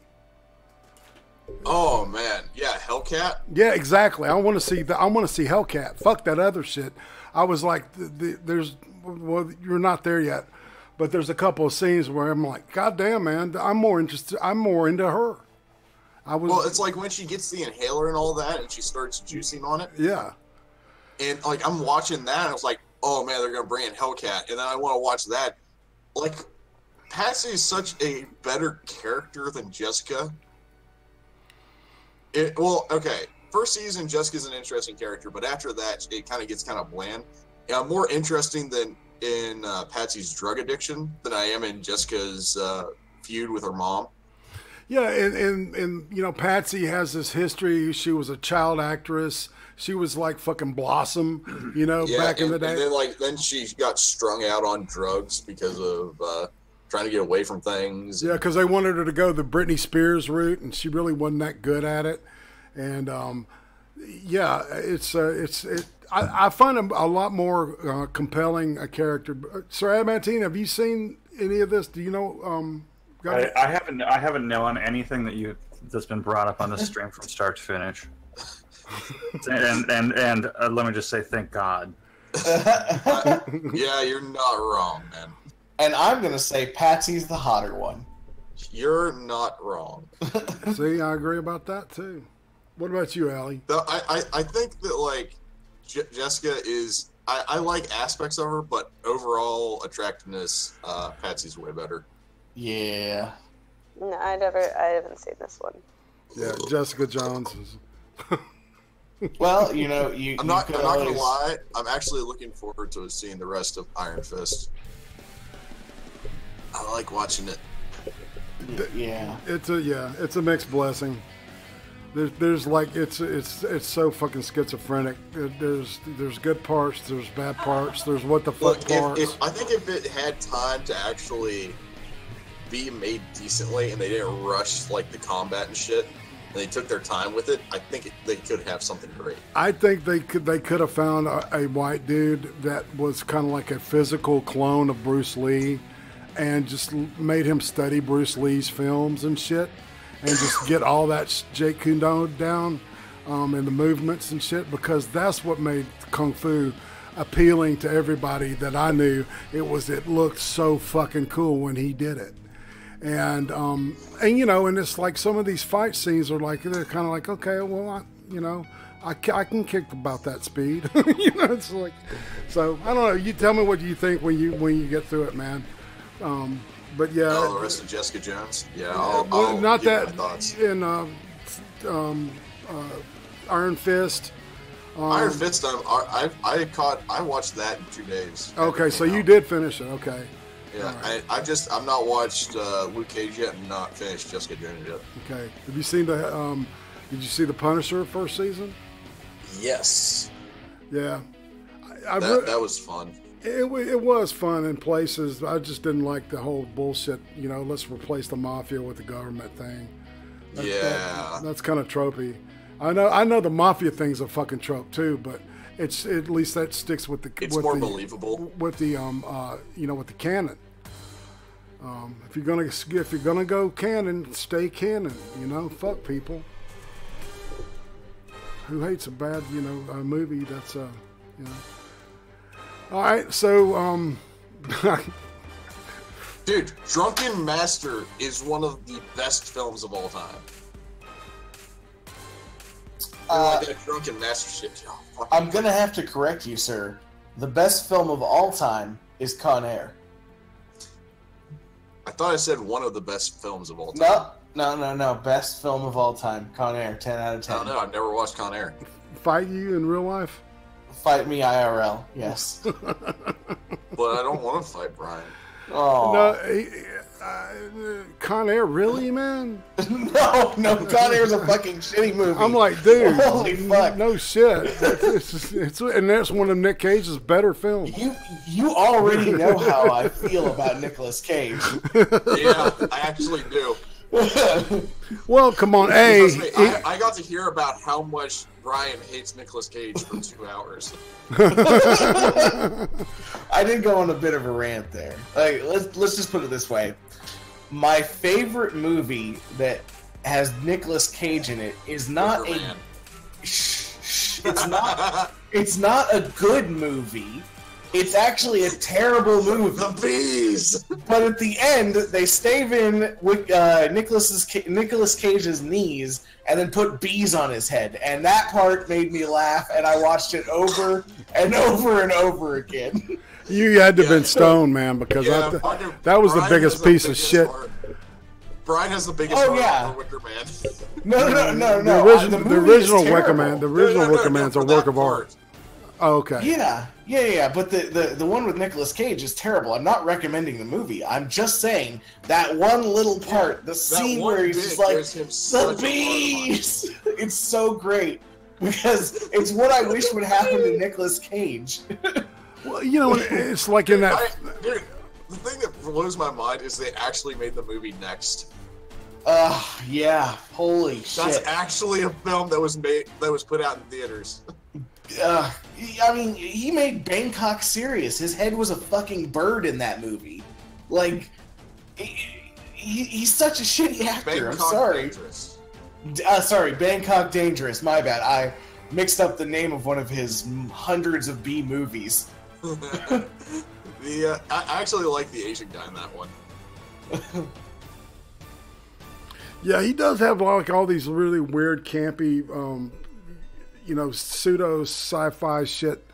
Oh man, yeah, Hellcat. Yeah, exactly. I want to see Hellcat. Fuck that other shit. I was like, you're not there yet, but there's a couple of scenes where I'm like, God damn, man, I'm more into her. Well, it's like when she gets the inhaler and all that, and she starts juicing on it. Yeah. And like I'm watching that, and I was like, oh man, they're gonna bring in Hellcat, and then I want to watch that. Like, Patsy is such a better character than Jessica. First season, Jessica's an interesting character, but after that, it kind of gets kind of bland. And I'm more interesting than in Patsy's drug addiction than I am in Jessica's feud with her mom. Yeah, and you know, Patsy has this history. She was a child actress. She was like fucking Blossom, you know, back in the day. And then she got strung out on drugs because of trying to get away from things. Yeah, because they wanted her to go the Britney Spears route, and she really wasn't that good at it. And I find him a lot more compelling a character. Sir Adamantine, have you seen any of this? Do you know? I haven't known anything that's been brought up on this stream from start to finish. and let me just say, thank God. Yeah, you're not wrong, man. And I'm gonna say Patsy's the hotter one. You're not wrong. See, I agree about that too. What about you, Allie? I think that like Jessica is. I like aspects of her, but overall attractiveness, Patsy's way better. Yeah. No, I haven't seen this one. Yeah, Jessica Jones is. Well, I'm not gonna lie. I'm actually looking forward to seeing the rest of Iron Fist. I like watching it. Yeah. It's a mixed blessing. There's like it's so fucking schizophrenic. There's good parts, there's bad parts, there's what the fuck parts. I think if it had time to actually be made decently and they didn't rush like the combat and shit, and they took their time with it, I think they could have something great. I think they could have found a white dude that was kind of like a physical clone of Bruce Lee, and just made him study Bruce Lee's films and shit, and just get all that Jeet Kune Do down, and the movements and shit, because that's what made Kung Fu appealing to everybody that I knew. It looked so fucking cool when he did it. And and it's like some of these fight scenes are like, they're kind of like, okay, well, I can kick about that speed. It's like, so I don't know. You tell me what you think when you get through it, man. But yeah, the rest of Jessica Jones. Yeah, I'll not give that my thoughts. in Iron Fist. Iron Fist. I watched that in 2 days. Okay, so you did finish it. Okay. Yeah, right. I've not watched Luke Cage yet and not finished Jessica Jones yet. Okay. Have you seen did you see The Punisher first season? Yes. Yeah. That was fun. It was fun in places. I just didn't like the whole bullshit, let's replace the mafia with the government thing. That's kind of tropey. I know the mafia thing's a fucking trope too, but it's at least that sticks with the. It's more believable with the with the canon. If you're gonna go canon, stay canon. Fuck people. Who hates a bad a movie that's All right, so dude, Drunken Master is one of the best films of all time. That Drunken Master shit. Oh, I'm gonna have to correct you, sir. The best film of all time is Con Air. I thought I said one of the best films of all time. No. Best film of all time, Con Air. 10 out of 10. I don't know. I've never watched Con Air. Fight you in real life? Fight me IRL, yes. But I don't want to fight Brian. Oh. No, Con Air, really, man? No, Con Air's a fucking shitty movie. I'm like, dude, holy fuck. No shit. And that's one of Nick Cage's better films. You already know how I feel about Nicolas Cage. Yeah, I actually do. Well, come on, I got to hear about how much Brian hates Nicolas Cage for 2 hours. I did go on a bit of a rant there. Like, let's just put it this way: my favorite movie that has Nicolas Cage in it is not it's not a good movie. It's actually a terrible movie. The bees! But at the end, they stave in with Nicolas Cage's knees and then put bees on his head. And that part made me laugh, and I watched it over and over and over again. You had to have been stoned, man, because that was the biggest piece of shit. Brian has the biggest heart for Wicker Man. No. The original Wicker Man. The original Wicker Man's a work of art. Oh, okay. Yeah. But the one with Nicolas Cage is terrible. I'm not recommending the movie. I'm just saying that one little part, the scene where he's just like, the bees! It's so great. Because it's what I wish would happen to Nicolas Cage. Well, it's like in that... Dude, the thing that blows my mind is they actually made the movie Next. Yeah. Holy shit. That's actually a film that was put out in theaters. I mean, he made Bangkok serious. His head was a fucking bird in that movie. Like, he's such a shitty actor. Bangkok I'm sorry. Dangerous. Sorry, Bangkok Dangerous. My bad. I mixed up the name of one of his hundreds of B movies. I actually like the Asian guy in that one. Yeah, he does have like all these really weird, campy, pseudo sci-fi shit.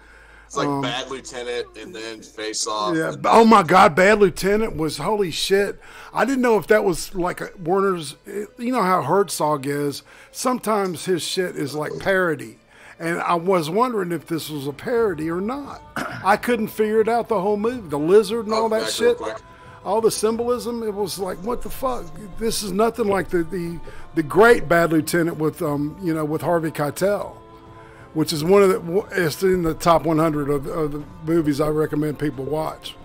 It's like Bad Lieutenant and then Face Off. Yeah. Oh my God, Bad Lieutenant was holy shit. I didn't know if that was like Warner's. You know how Herzog is. Sometimes his shit is like parody, and I was wondering if this was a parody or not. I couldn't figure it out the whole movie. The lizard and all that shit. All the symbolism, it was like, what the fuck? This is nothing like the great Bad Lieutenant with with Harvey Keitel, which is one of it's in the top 100 of the movies I recommend people watch.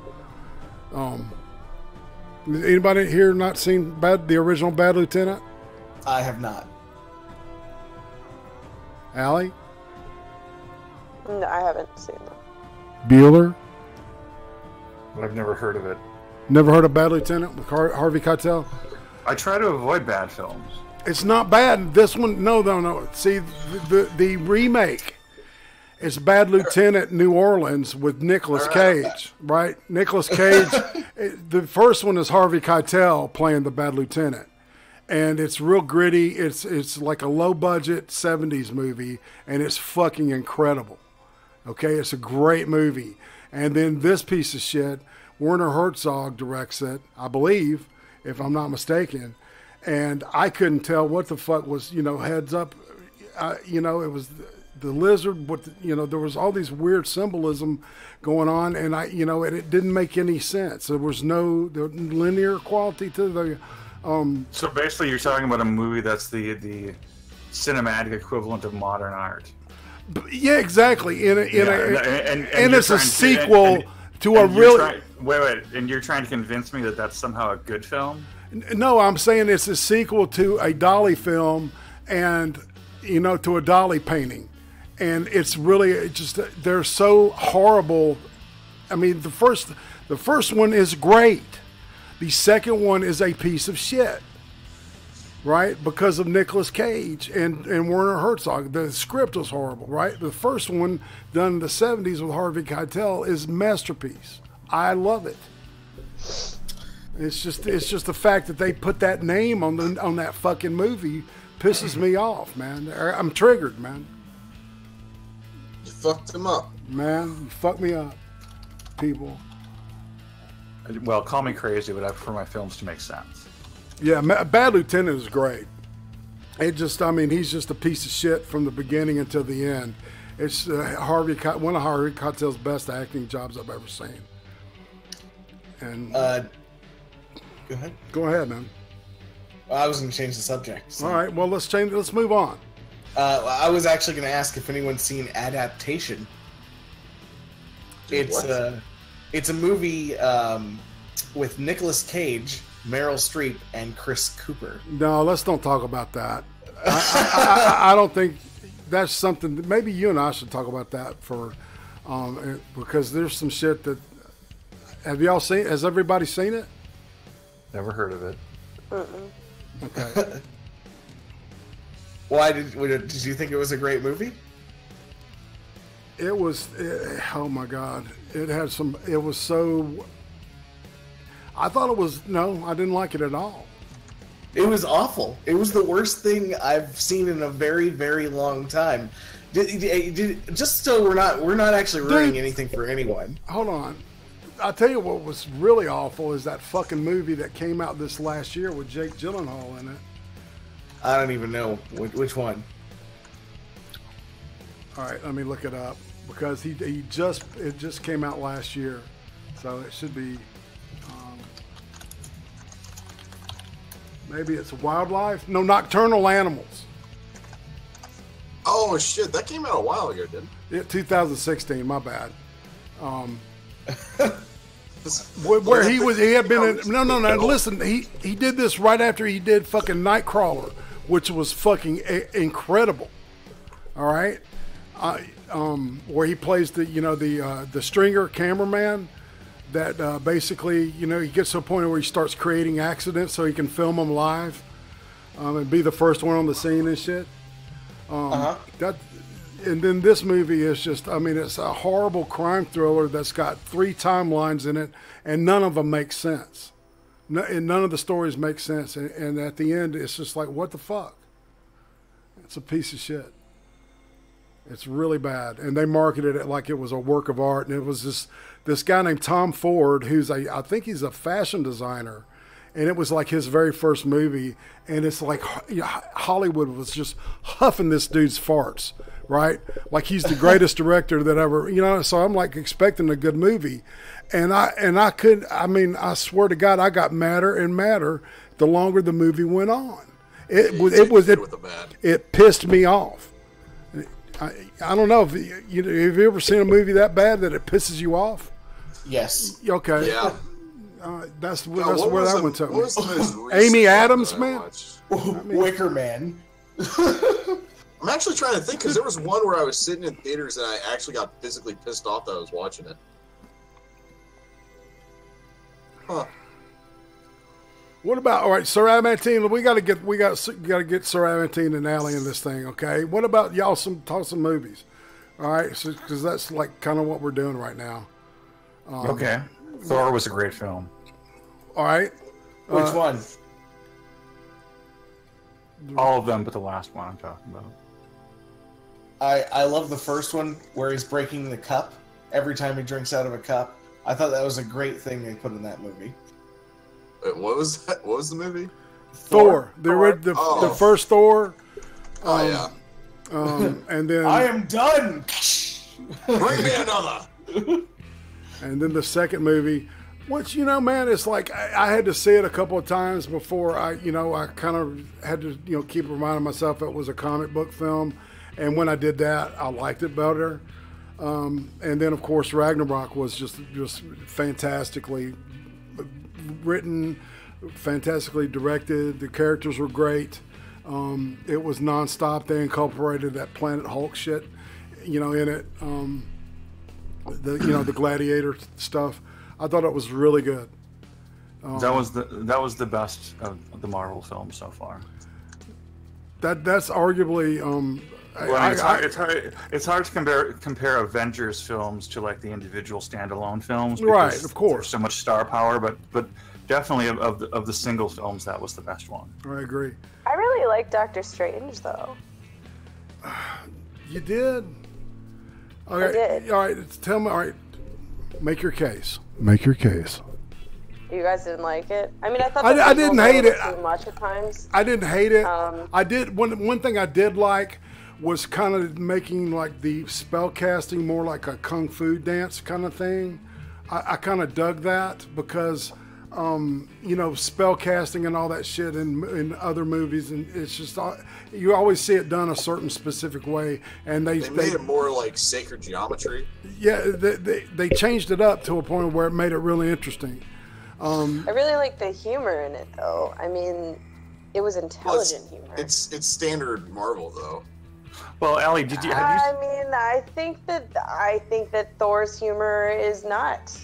Anybody here not seen the original Bad Lieutenant? I have not. Allie? No, I haven't seen them. Bueller? I've never heard of it. Never heard of Bad Lieutenant with Harvey Keitel? I try to avoid bad films. It's not bad. This one, no. See, the remake is Bad Lieutenant New Orleans with Nicolas Cage, right? Nicolas Cage. The first one is Harvey Keitel playing the Bad Lieutenant. And it's real gritty. It's like a low-budget 70s movie, and it's fucking incredible. Okay? It's a great movie. And then this piece of shit, Werner Herzog directs it, I believe, if I'm not mistaken. And I couldn't tell what the fuck was, heads up. It was the lizard. There was all these weird symbolism going on, and it didn't make any sense. There was no linear quality to the. So basically, you're talking about a movie that's the cinematic equivalent of modern art. Yeah, exactly. And it's a sequel to a Wait, and you're trying to convince me that that's somehow a good film? No, I'm saying it's a sequel to a Dali film and, to a Dali painting. And it's really just, they're so horrible. I mean, the first one is great. The second one is a piece of shit, right? Because of Nicolas Cage and Werner Herzog. The script was horrible, right? The first one, done in the 70s with Harvey Keitel, is masterpiece. I love it. It's just the fact that they put that name on that fucking movie pisses me off, man. I'm triggered, man. You fucked him up. Man, you fucked me up, people. Well, call me crazy, but I prefer my films to make sense. Yeah, Bad Lieutenant is great. He's just a piece of shit from the beginning until the end. It's one of Harvey Keitel's best acting jobs I've ever seen. And go ahead. Go ahead, man. Well, I was going to change the subject. So. All right. Well, let's move on. I was actually going to ask if anyone's seen Adaptation. It's a movie with Nicolas Cage, Meryl Streep, and Chris Cooper. No, let's don't talk about that. I don't think that's something. Maybe you and I should talk about that because there's some shit that. Have y'all seen? Has everybody seen it? Never heard of it. Okay. Why did you think it was a great movie? It was. Oh my God! It had some. It was so. I thought it was. No, I didn't like it at all. It was awful. It was the worst thing I've seen in a very, very long time. Just so we're not actually ruining anything for anyone. Hold on. I'll tell you what was really awful is that fucking movie that came out this last year with Jake Gyllenhaal in it. I don't even know which one. All right, let me look it up because it just came out last year, so it should be. Maybe it's Wildlife. No, Nocturnal Animals. Oh shit, that came out a while ago, didn't it? Yeah, 2016. My bad. Where he had been in, no. Listen, he did this right after he did fucking Nightcrawler, which was fucking incredible. All right, where he plays the stringer cameraman. That basically, he gets to a point where he starts creating accidents so he can film them live, and be the first one on the scene and shit. That, and then this movie is just, it's a horrible crime thriller that's got 3 timelines in it, and none of them make sense. And none of the stories make sense. And at the end, it's just like, what the fuck? It's a piece of shit. It's really bad. And they marketed it like it was a work of art. And it was this guy named Tom Ford, I think he's a fashion designer. And it was like his very first movie. And it's like Hollywood was just huffing this dude's farts, right? Like he's the greatest director that ever, so I'm like expecting a good movie. And I swear to God, I got madder and madder the longer the movie went on. It pissed me off. I don't know if have you ever seen a movie that bad that it pisses you off? Yes. Okay. Yeah. That's where that one took me. What was the most recent Amy Adams, that I man. watched? Wicker Man. I'm actually trying to think because there was one where I was sitting in theaters and I actually got physically pissed off that I was watching it. Huh. What about, all right, Sir Adamantine? We got to get Sir Adamantine and Allie in this thing, okay? What about y'all talk some movies? All right, because that's like kind of what we're doing right now. Okay. Thor was a great film. All right. Which one? All of them, but the last one I'm talking about. I love the first one where he's breaking the cup every time he drinks out of a cup. I thought that was a great thing they put in that movie. Wait, what was that? What was the movie? Thor. The first Thor. Yeah. And then I am done. Bring me another. And then the second movie, which man, it's like I had to see it a couple of times before I kind of had to keep reminding myself it was a comic book film, and when I did that, I liked it better. And then of course Ragnarok was just fantastically written, fantastically directed. The characters were great. It was nonstop. They incorporated that Planet Hulk shit, in it. The gladiator stuff. I thought it was really good. That was the best of the Marvel films so far. That's arguably. It's hard to compare Avengers films to like the individual standalone films, right? Of course, there's so much star power, but definitely of the single films, that was the best one. I agree. I really like Doctor Strange, though. You did. All right. I did. All right. Tell me. All right. Make your case. Make your case. You guys didn't like it? I mean, I thought I didn't hate it too much at times. I didn't hate it. I did. One thing I did like was kind of making like the spell casting more like a kung fu dance kind of thing. I kind of dug that because, spell casting and all that shit in other movies, and it's just you always see it done a certain specific way, and they made it more like sacred geometry. Yeah, they changed it up to a point where it made it really interesting. I really like the humor in it, though. I mean, it was intelligent humor. It's standard Marvel, though. Well, Allie, I think that Thor's humor is not.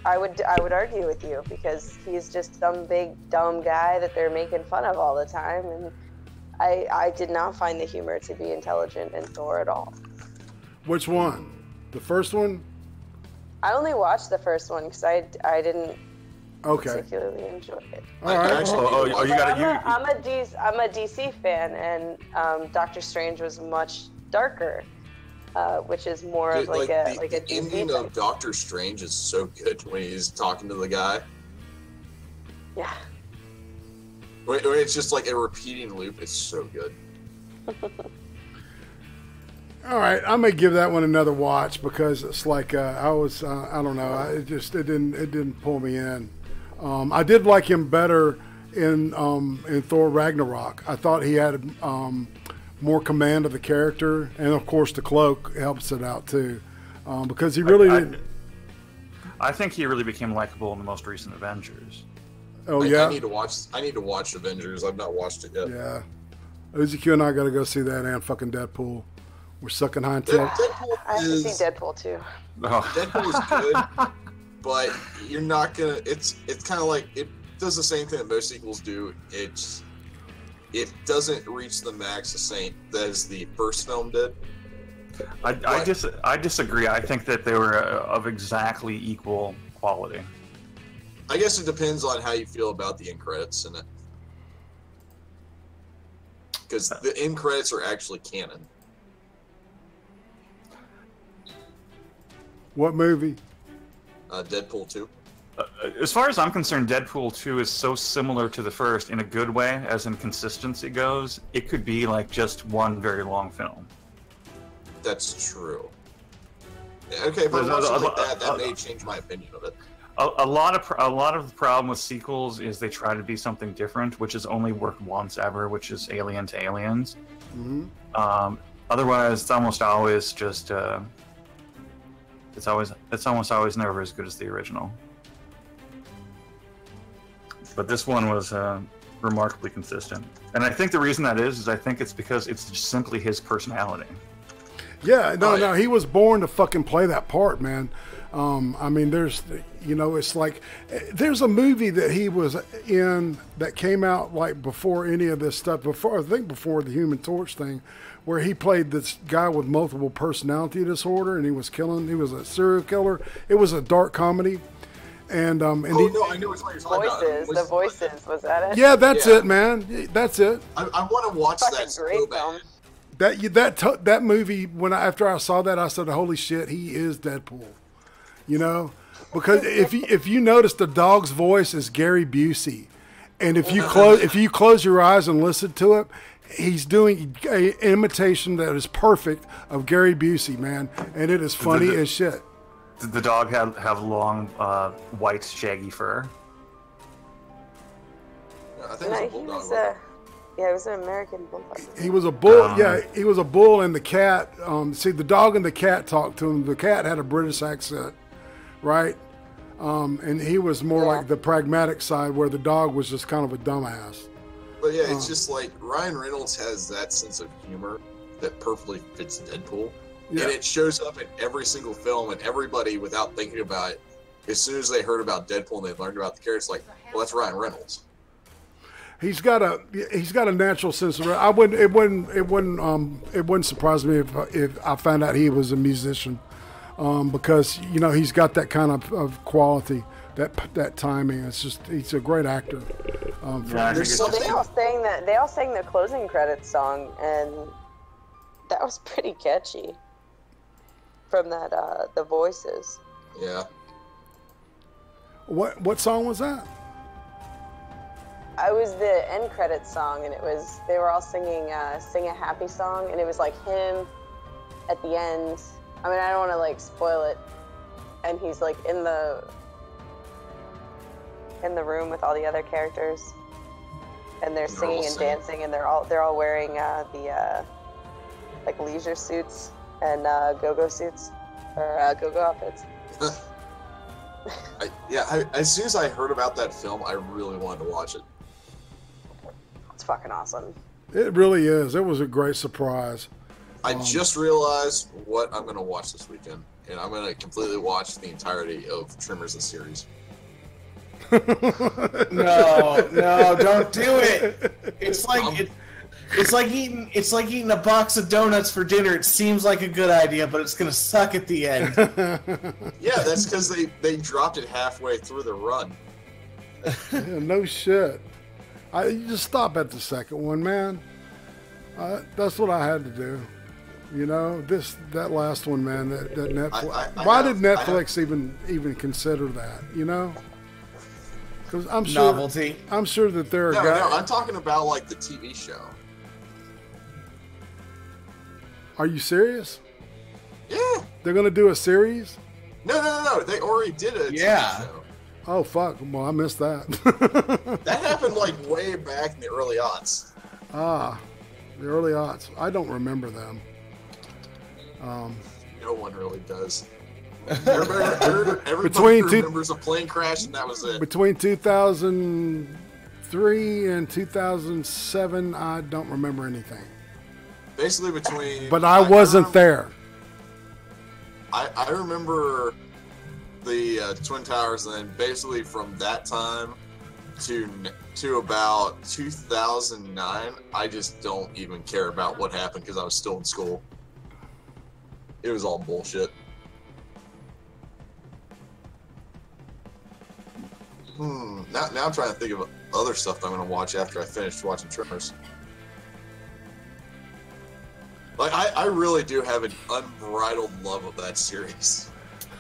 I would argue with you because he's just some big dumb guy that they're making fun of all the time, and I did not find the humor to be intelligent in Thor at all. Which one? The first one? I only watched the first one because I didn't particularly enjoy it. All right. I'm a DC fan, and Doctor Strange was much darker, which is more of like a the ending of Doctor Strange is so good when he's talking to the guy. Yeah. When it's just like a repeating loop, it's so good. All right, I may give that one another watch because it's like I don't know, it didn't pull me in. I did like him better in Thor Ragnarok. I thought he had more command of the character, and of course the cloak helps it out too, because he really didn't. I think he really became likable in the most recent Avengers. Oh yeah, I need to watch Avengers. I've not watched it yet. Yeah, Uzi Q and I got to go see that and fucking Deadpool. We're sucking high tech. Deadpool I have to see Deadpool too. Oh. Deadpool is good, but you're not gonna. It's kind of like it does the same thing that most sequels do. It doesn't reach the max the same as the first film did. I disagree. I think that they were of exactly equal quality. I guess it depends on how you feel about the end credits in it, because the end credits are actually canon. What movie? Deadpool 2. As far as I'm concerned, Deadpool 2 is so similar to the first in a good way, as in consistency goes. It could be like just one very long film. That's true. Okay, but like that may change my opinion of it. A lot of the problem with sequels is they try to be something different, which has only worked once ever, which is Alien to Aliens. Mm-hmm. Otherwise, it's almost always just it's almost always never as good as the original. But this one was remarkably consistent, and I think the reason that is I think it's because it's just simply his personality. Yeah, no, he was born to fucking play that part, man. I mean, it's like, there's a movie that he was in that came out like before any of this stuff, before the Human Torch thing, where he played this guy with multiple personality disorder, and he was a serial killer. It was a dark comedy. And I know what you're talking about. The Voices, was that it? Yeah, that's it, man. That's it. I want to watch that so bad. That movie, after I saw that, I said, "Holy shit, he is Deadpool," you know, because if you notice, the dog's voice is Gary Busey, and if you close your eyes and listen to it, he's doing an imitation that is perfect of Gary Busey, man, and it is funny as shit. Did the dog have long, white, shaggy fur? I think it was a bulldog. Yeah, it was an American bulldog. He was a bull. He was a bull, and the cat. See, the dog and the cat talked to him. The cat had a British accent, right? And he was more like the pragmatic side, where the dog was just kind of a dumbass. But yeah, it's just like Ryan Reynolds has that sense of humor that perfectly fits Deadpool, and it shows up in every single film. And everybody, without thinking about it, as soon as they heard about Deadpool and they learned about the character, it's like, well, that's Ryan Reynolds. He's got a natural sense of. It wouldn't surprise me if I found out he was a musician, because he's got that kind of quality, that timing. It's just he's a great actor. They all sang the closing credits song, and that was pretty catchy. From that, the Voices. Yeah. What song was that? It was the end credits song, and they were all singing "Sing a Happy Song," and it was like him at the end. I mean, I don't want to like spoil it, and he's like in the room with all the other characters, and they're singing and dancing, and they're all wearing the like leisure suits and go-go suits or go-go outfits. As soon as I heard about that film, I really wanted to watch it. It's fucking awesome. It really is. It was a great surprise. I just realized what I'm going to watch this weekend, and I'm going to completely watch the entirety of Tremors the series. No, don't do it. It's like eating a box of donuts for dinner. It seems like a good idea, but it's going to suck at the end. Yeah, that's because they dropped it halfway through the run. Yeah, no shit. You just stop at the second one, man. That's what I had to do. That last one, man. That Netflix. Why did Netflix even consider that? Because I'm sure novelty. I'm sure that there are guys. No, I'm talking about like the TV show. Are you serious? Yeah. They're gonna do a series? No. They already did a TV show. Oh fuck! Well, I missed that. That happened like way back in the early aughts. The early aughts. I don't remember them. No one really does. Everybody remembers a plane crash, and that was it. Between 2003 and 2007, I don't remember anything. basically between. But I wasn't there. I remember the Twin Towers, and then basically from that time to about 2009, I just don't even care about what happened because I was still in school. It was all bullshit. Now I'm trying to think of other stuff that I'm going to watch after I finish watching Tremors. Like, I really do have an unbridled love of that series.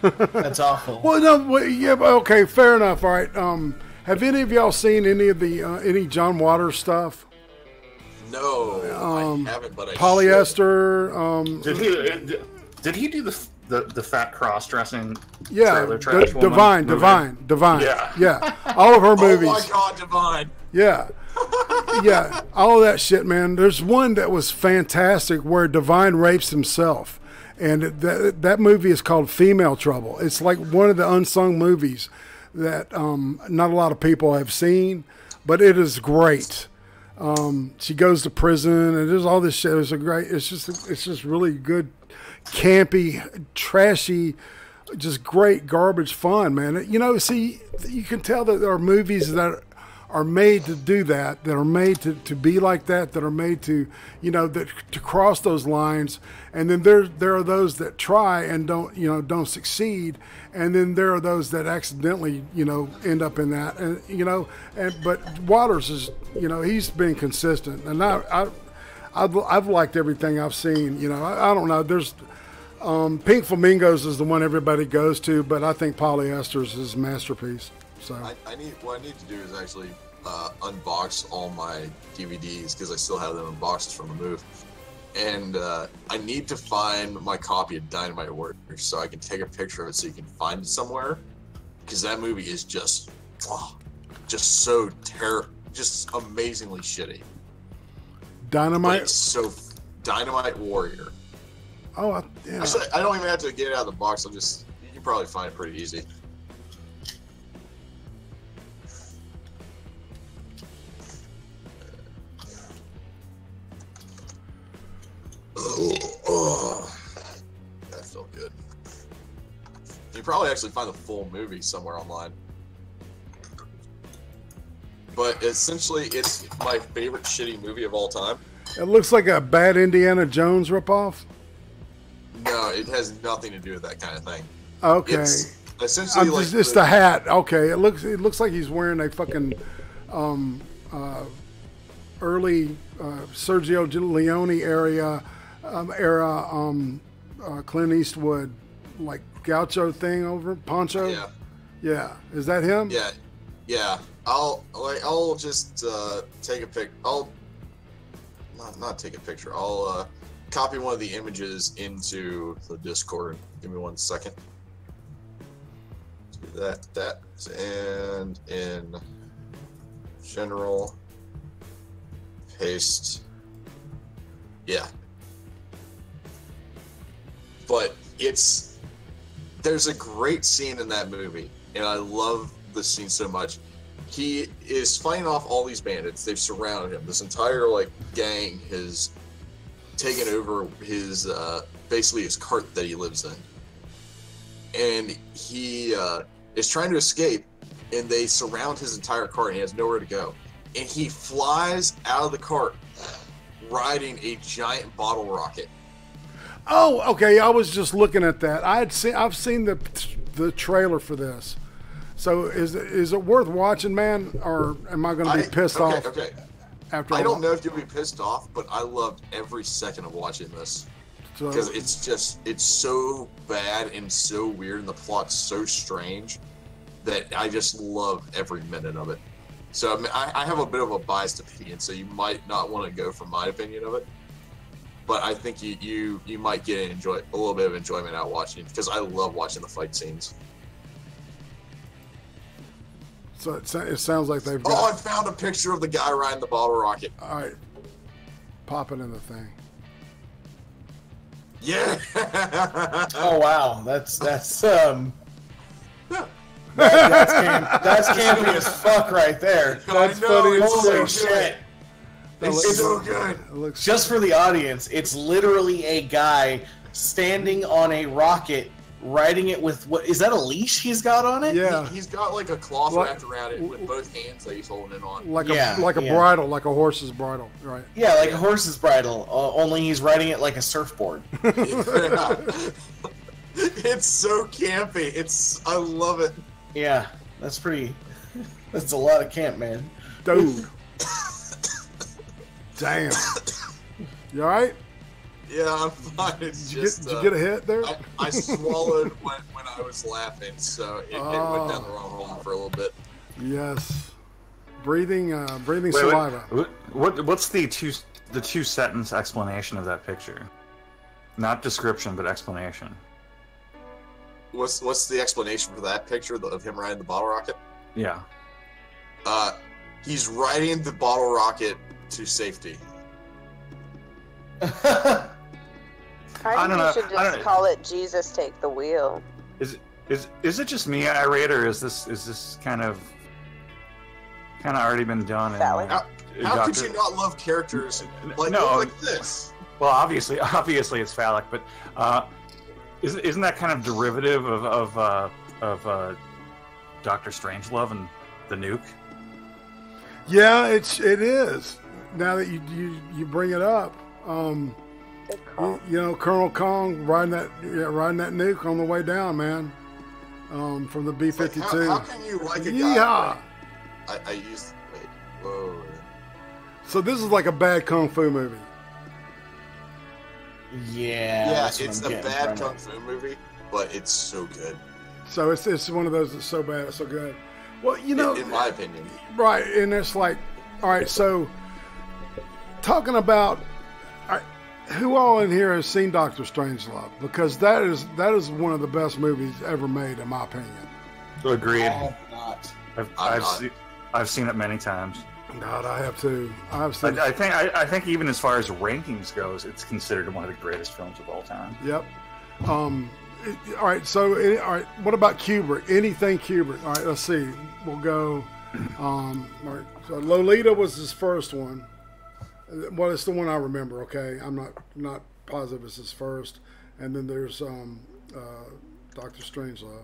That's awful. Well, no, yeah, okay, fair enough. All right. Have any of y'all seen any of the any John Waters stuff? No, I haven't, but I Polyester. Did he do the fat cross dressing? Yeah, trailer trash Divine. Yeah. All of her movies. Oh my God, Divine. Yeah. Yeah, all of that shit, man. There's one that was fantastic where Divine rapes himself. And that movie is called Female Trouble. It's like one of the unsung movies that not a lot of people have seen, but it is great. She goes to prison, and there's all this shit. It's just really good, campy, trashy, just great garbage fun, man. You know, see, you can tell that there are movies that are made to do that are made to be like that are made to, you know, that to cross those lines. And then there are those that try and don't succeed. And then there are those that accidentally, you know, end up in that. And, you know, but Waters is, you know, he's been consistent. And I've liked everything I've seen. You know, I don't know. There's Pink Flamingos is the one everybody goes to, but I think Polyester is his masterpiece. So what I need to do is actually unbox all my DVDs because I still have them in boxes from the move, and I need to find my copy of Dynamite Warriors so I can take a picture of it so you can find it somewhere, because that movie is just so just amazingly shitty. Dynamite. So Dynamite Warrior. Oh yeah. Actually, I don't even have to get it out of the box. You can probably find it pretty easy. Oh, that felt good. You probably actually find the full movie somewhere online. But essentially, it's my favorite shitty movie of all time. It looks like a bad Indiana Jones ripoff. No, it has nothing to do with that kind of thing. Okay. It's essentially like it's the hat. Okay, it looks like he's wearing a fucking early Sergio Leone era Clint Eastwood like gaucho thing over poncho. Yeah. Is that him? Yeah. I'll just take a pic. I'll not take a picture. I'll copy one of the images into the Discord. Give me 1 second. Do that, and in general, paste. Yeah. But there's a great scene in that movie, and I love the scene so much. He is fighting off all these bandits. They've surrounded him. This entire gang has taken over his basically his cart that he lives in, and he is trying to escape. And they surround his entire cart, and he has nowhere to go. And he flies out of the cart, riding a giant bottle rocket. Oh, okay. I was just looking at that. I've seen the trailer for this. So is it worth watching, man, or am I going to be pissed off? Okay. After I don't know if you'll be pissed off, but I loved every second of watching this because it's so bad and so weird, and the plot's so strange that I just love every minute of it. So I mean, I have a bit of a biased opinion, so you might not want to go for my opinion of it. But I think you might get a little bit of enjoyment out watching it, because I love watching the fight scenes. So it sounds like they've got... Oh, I found a picture of the guy riding the bottle rocket. All right. Pop it in the thing. Yeah. Oh, wow. That's campy as fuck right there. That's funny. Holy shit. It's so good. It looks just for the audience. It's literally a guy standing on a rocket, riding it with what is that a leash he's got on it? Yeah. He's got like a cloth Like- wrapped around it with both hands that he's holding it on. like Yeah, a yeah. bridle, like a horse's bridle, right? Yeah, like a horse's bridle. Only he's riding it like a surfboard. It's so campy. I love it. Yeah, that's pretty. That's a lot of camp, man. Dude. Damn. You all right? Yeah, I'm fine. It's Did just you get a hit there? I swallowed when I was laughing, so it went down the wrong hole for a little bit. Yes. Breathing Wait, saliva. what's the two sentence explanation of that picture? Not description, but explanation. What's the explanation for that picture of him riding the bottle rocket? Yeah. He's riding the bottle rocket to safety. I don't think know. you should I don't just know. call it Jesus Take the Wheel. Is it just me, Irate, or is this kind of already been done? In, Phallic. How could you not love characters like No. like this? Well, obviously it's phallic, but isn't that kind of derivative of Dr. Strangelove and the nuke? Yeah, it is. Now that you bring it up, Good call. you know, Colonel Kong riding that nuke on the way down, man. From the B-52. How can you like a guy? Yeehaw! I used. Wait, whoa. So this is like a bad kung fu movie. Yeah, Yeah, that's what it's I'm a getting bad from kung it. fu movie, but it's so good. So it's one of those that's so bad, it's so good. Well, you know, In my opinion. right, and it's like, all right, so talking about who all in here has seen Doctor Strangelove? Because that is one of the best movies ever made, in my opinion. Agreed. I have not. I've seen it many times. God, I have too. I've seen. I think even as far as rankings goes, it's considered one of the greatest films of all time. Yep. All right. So, all right. What about Kubrick? Anything Kubrick? All right. Let's see. We'll go. All right. So Lolita was his first one. Well, it's the one I remember. Okay, I'm not positive it's his first. And then there's Doctor Strangelove.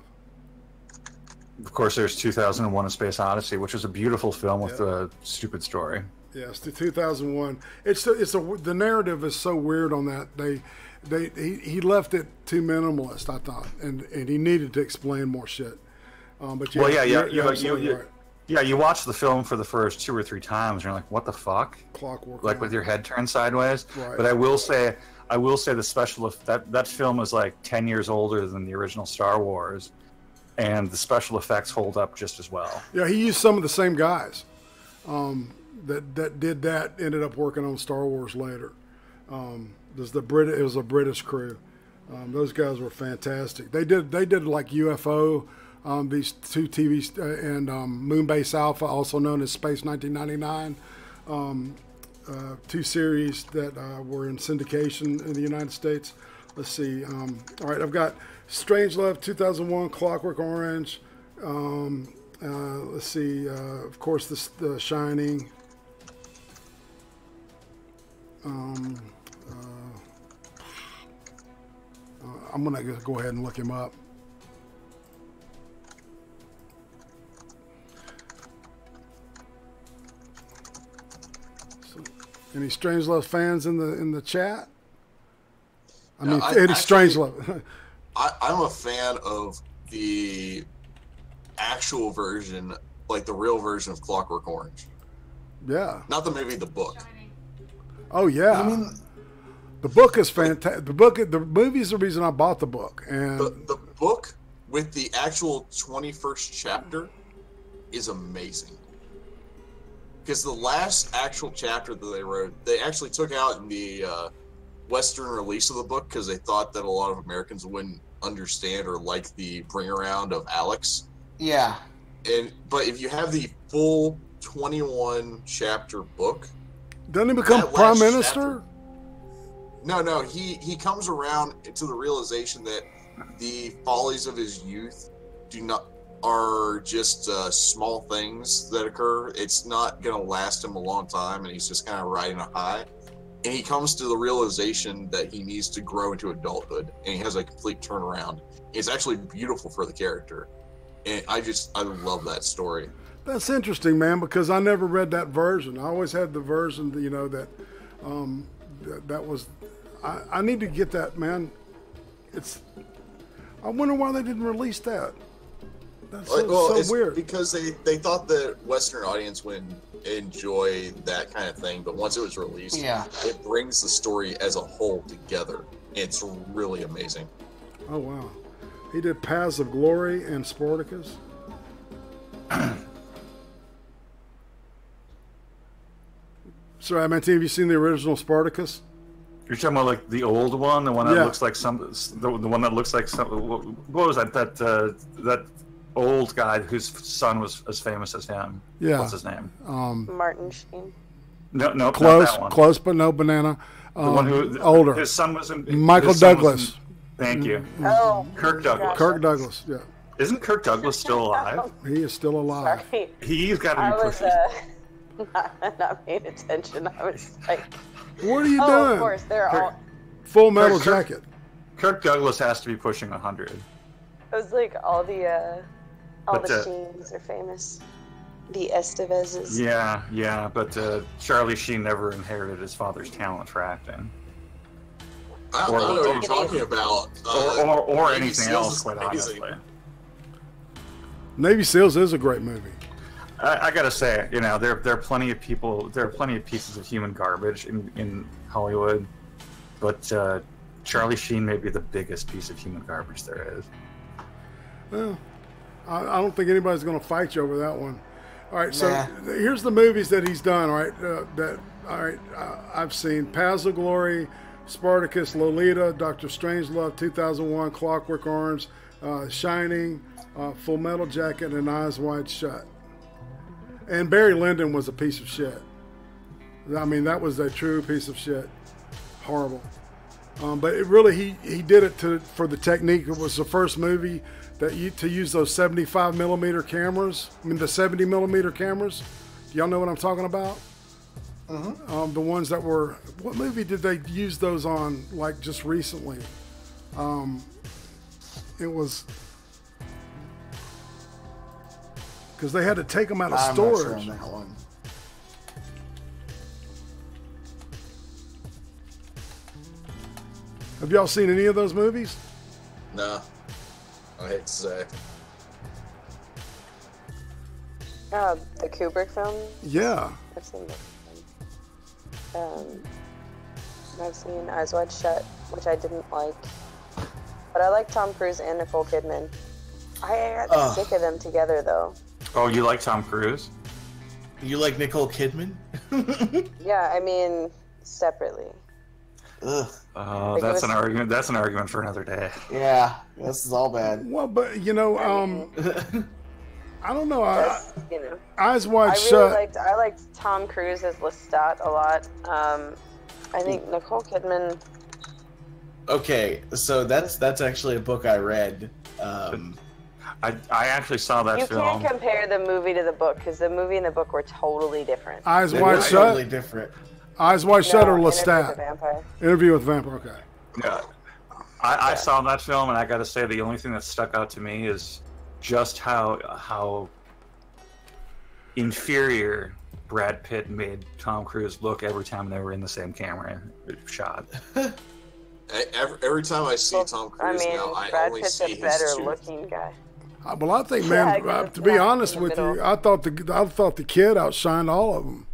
Of course, there's 2001: A Space Odyssey, which is a beautiful film with a stupid story. Yes, the 2001. The narrative is so weird on that. He left it too minimalist, I thought, and he needed to explain more shit. But Well, you're absolutely right. Yeah, you watch the film for the first 2 or 3 times, and you're like, "What the fuck?" Clockwork. Like with your head turned sideways. Right. But I will say the that film is like 10 years older than the original Star Wars, and the special effects hold up just as well. Yeah, he used some of the same guys that did that. Ended up working on Star Wars later. It was a British crew. Those guys were fantastic. They did like UFO. These 2 TVs and Moonbase Alpha, also known as Space 1999, 2 series that were in syndication in the United States. Let's see. All right, I've got Strangelove, 2001, Clockwork Orange. Let's see. Of course, The Shining. I'm gonna go ahead and look him up. Any Strangelove fans in the chat? I mean, Eddie Strangelove. I'm a fan of the actual version, like the real version of Clockwork Orange. Yeah. Not the movie, the book. Oh yeah. I mean, the book is fantastic. The movie is the reason I bought the book, and The book with the actual 21st chapter is amazing. Because the last actual chapter that they wrote, they actually took out in the Western release of the book because they thought that a lot of Americans wouldn't understand or like the bring around of Alex. yeah. But if you have the full 21 chapter book, doesn't he become that prime last minister? no, he comes around to the realization that the follies of his youth are just small things that occur. It's not going to last him a long time, and he's just kind of riding a high. And he comes to the realization that he needs to grow into adulthood, and he has a complete turnaround. It's actually beautiful for the character, and I love that story. That's interesting, man, because I never read that version. I always had the version, you know, that was. I need to get that, man. I wonder why they didn't release that. That's so weird. Because they thought the Western audience would enjoy that kind of thing, but once it was released, it brings the story as a whole together. It's really amazing. Oh, wow. He did Paths of Glory and Spartacus. Sorry, Adamantine, have you seen the original Spartacus? You're talking about like the old one, the one that looks like the one that looks like some. What was that? That old guy whose son was as famous as him. Yeah. What's his name? Martin Sheen. No, close, not that one. Close, but no banana. The one who older. His son was in. Michael Douglas. Thank you. Oh, Kirk Douglas. Kirk Douglas. Yeah. Isn't Kirk Douglas still alive? He is still alive. Sorry. He's got to be pushing. Not paying attention. I was like, What are you oh, doing? of course, they're all. Full Metal Jacket. Kirk Douglas has to be pushing 100. I was like, all the Sheens are famous. The Estevezes. Yeah, but Charlie Sheen never inherited his father's talent for acting. I don't know what you're talking about. Or anything else, quite honestly. Navy SEALs is a great movie. I gotta say, you know, there are plenty of people, there are plenty of pieces of human garbage in Hollywood, but Charlie Sheen may be the biggest piece of human garbage there is. Well, I don't think anybody's going to fight you over that one. All right, so here's the movies that he's done. All right, I've seen Paths of Glory, Spartacus, Lolita, Doctor Strangelove, 2001, Clockwork Orange, Shining, Full Metal Jacket, and Eyes Wide Shut. And Barry Lyndon was a piece of shit. I mean, that was a true piece of shit. Horrible. But it really, he did it for the technique. It was the first movie to use those 75 millimeter cameras. I mean, the 70 millimeter cameras. Do y'all know what I'm talking about? The ones that were. What movie did they use those on? Like just recently. It was. Because they had to take them out of storage. I'm not sure on that one. Have y'all seen any of those movies? No. I hate to say. The Kubrick film? Yeah. I've seen them. I've seen Eyes Wide Shut, which I didn't like. But I like Tom Cruise and Nicole Kidman. I got sick of them together, though. Oh, you like Tom Cruise? You like Nicole Kidman? Yeah, I mean, separately. Ugh. Oh, that's an argument. That's an argument for another day. Yeah, this is all bad. Well, but you know, I don't know. You know, Eyes Wide Shut. I liked Tom Cruise as Lestat a lot. I think Nicole Kidman. Okay, so that's actually a book I read. I actually saw that film. You can't compare the movie to the book because the movie and the book were totally different. Eyes They Wide were Shut. totally different. Eyes Wide Shut or Interview with Lestat? a Vampire. Interview with a Vampire. Okay. Yeah. I saw that film, and I got to say, the only thing that stuck out to me is just how inferior Brad Pitt made Tom Cruise look every time they were in the same camera shot. Every time I see Tom Cruise now, I Brad only Pitt's see a better his tooth. looking guy. Well, I think, man, Yeah, to be not honest in the with middle. you, I thought the kid outshined all of them.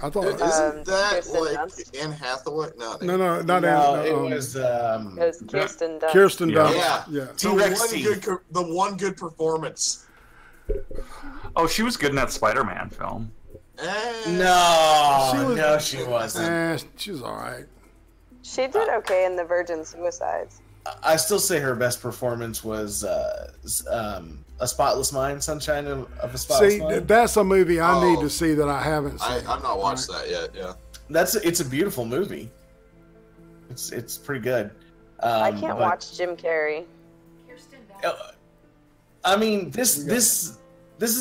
I thought. Isn't that Kirsten like Dunst? Anne Hathaway? No, No, not No, Anne. it was It was Kirsten Dunst. Kirsten Yeah. Dunst. Yeah. Yeah. T-Rex teeth. The one good performance. Oh, she was good in that Spider-Man film. No, she wasn't. She was all right. She did okay in The Virgin Suicides. I still say her best performance was A Spotless Mind, Sunshine of a Spotless See, Mind. that's a movie I need Oh. to see that I haven't seen. I've not watched that yet. Yeah. It's a beautiful movie. It's pretty good. I can't but- watch Jim Carrey. Kirsten Dunst. I mean, this is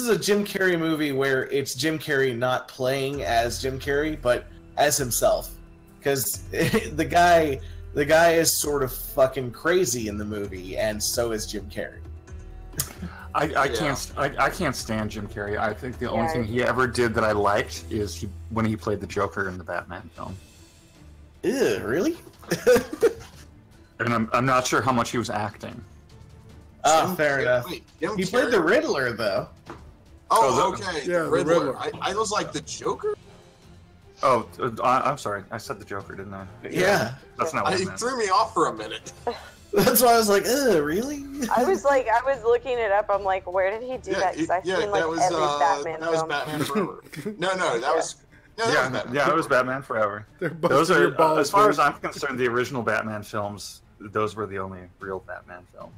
a Jim Carrey movie where it's Jim Carrey not playing as Jim Carrey, but as himself. Because the guy is sort of fucking crazy in the movie, and so is Jim Carrey. I can't stand Jim Carrey. I think the only thing he ever did that I liked is when he played the Joker in the Batman film. Ew, really? And I'm not sure how much he was acting. Oh, fair enough. Wait, He played the Riddler, though. Oh, okay. Yeah, the the Riddler. Riddler. I was like, the Joker? Oh, I'm sorry. I said the Joker, didn't I? Yeah. That's not what I It meant. threw me off for a minute. That's why I was like, really? I was looking it up. I'm like, where did he do that? Because I've seen like that was every Batman that was film. Batman Forever. No, that was Batman. Yeah, it was Batman Forever. They're Those busting your are, balls, as far dude. as I'm concerned, the original Batman films. Those were the only real Batman film.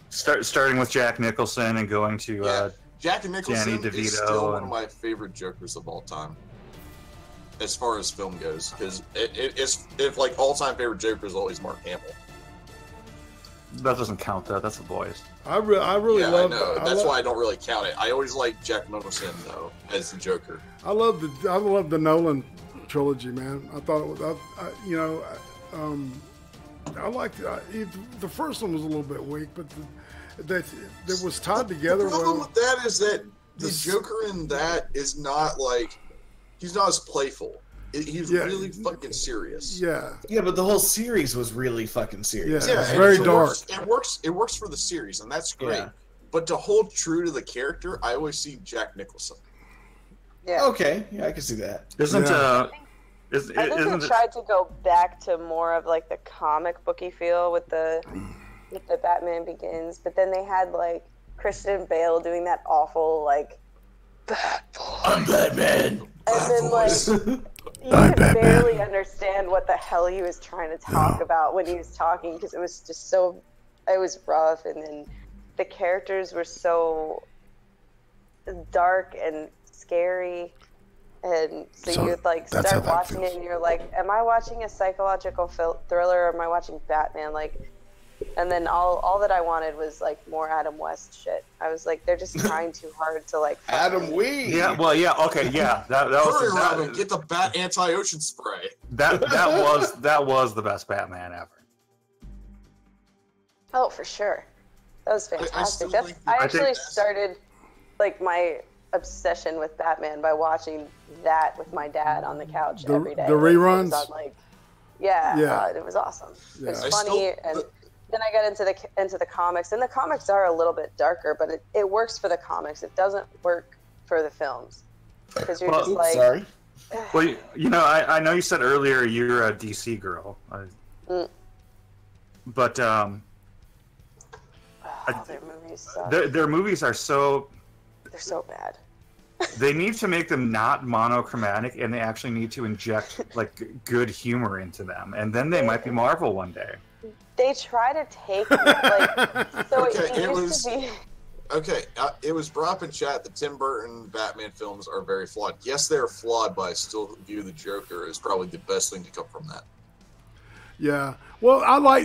Starting with Jack Nicholson and going to Jack Nicholson Danny is DeVito still one and- of my favorite Jokers of all time, as far as film goes. Because if like all-time favorite Joker is always Mark Hamill. that doesn't count though. That's the boys. I really Yeah, love. I know. That's why I don't really count it. I always like Jack Nicholson though as the Joker. I love the Nolan trilogy, man. I thought it was, I liked the first one was a little bit weak, but that was tied together The problem well. with that is that the Joker in that is not like he's not as playful. He's really fucking serious. Yeah, Yeah, but the whole series was really fucking serious. Yeah. It's and very it dark. works. It works for the series, and that's great. Yeah. But to hold true to the character, I always see Jack Nicholson. Yeah. Okay, yeah, I can see that. Isn't Yeah. I think isn't they it? tried to go back to more of like the comic booky feel with the Batman Begins, but then they had like Christian Bale doing that awful like I'm Batman. and then like you could barely understand what the hell he was trying to talk about when he was talking because it was just so it was rough, and then the characters were so dark and scary. And so you would like start watching it and you're like, am I watching a psychological thriller or am I watching Batman? Like, and then all that I wanted was like more Adam West shit. I was like, they're just trying too hard to like Adam Wee. Yeah. Well. Yeah. Okay. Yeah. That Hurry, was Robin, get the Bat anti-ocean spray. that was the best Batman ever. Oh, for sure. That was fantastic. still think- I I actually think- started like my obsession with Batman by watching that with my dad on the couch every day. the Like, it was reruns? on, like, yeah, Yeah. it was awesome. It was I funny, still- and then I got into the comics, and the comics are a little bit darker, but it works for the comics. It doesn't work for the films because you're just like, Sorry. Well, you know, I know you said earlier you're a DC girl, but oh, their movies suck. their movies are so. They're so bad. They need to make them not monochromatic, and they actually need to inject like good humor into them, and then they might be Marvel one day. They try to take like so Okay, it used to be. Okay, it was brought up in chat that Tim Burton Batman films are very flawed. Yes, they're flawed, but I still view the Joker as probably the best thing to come from that. Yeah. Well,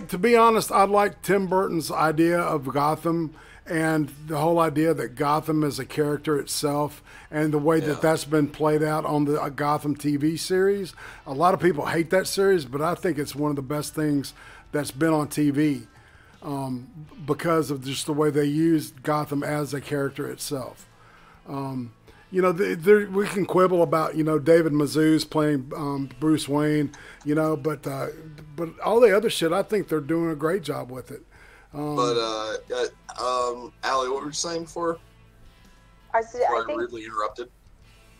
to be honest, I like Tim Burton's idea of Gotham and the whole idea that Gotham is a character itself and the way that that's been played out on the Gotham TV series. A lot of people hate that series, but I think it's one of the best things that's been on TV because of just the way they used Gotham as a character itself. You know, we can quibble about, you know, David Mazouz playing Bruce Wayne, you know, but all the other shit, I think they're doing a great job with it. Allie, what were you saying before? I Before I think rudely interrupted.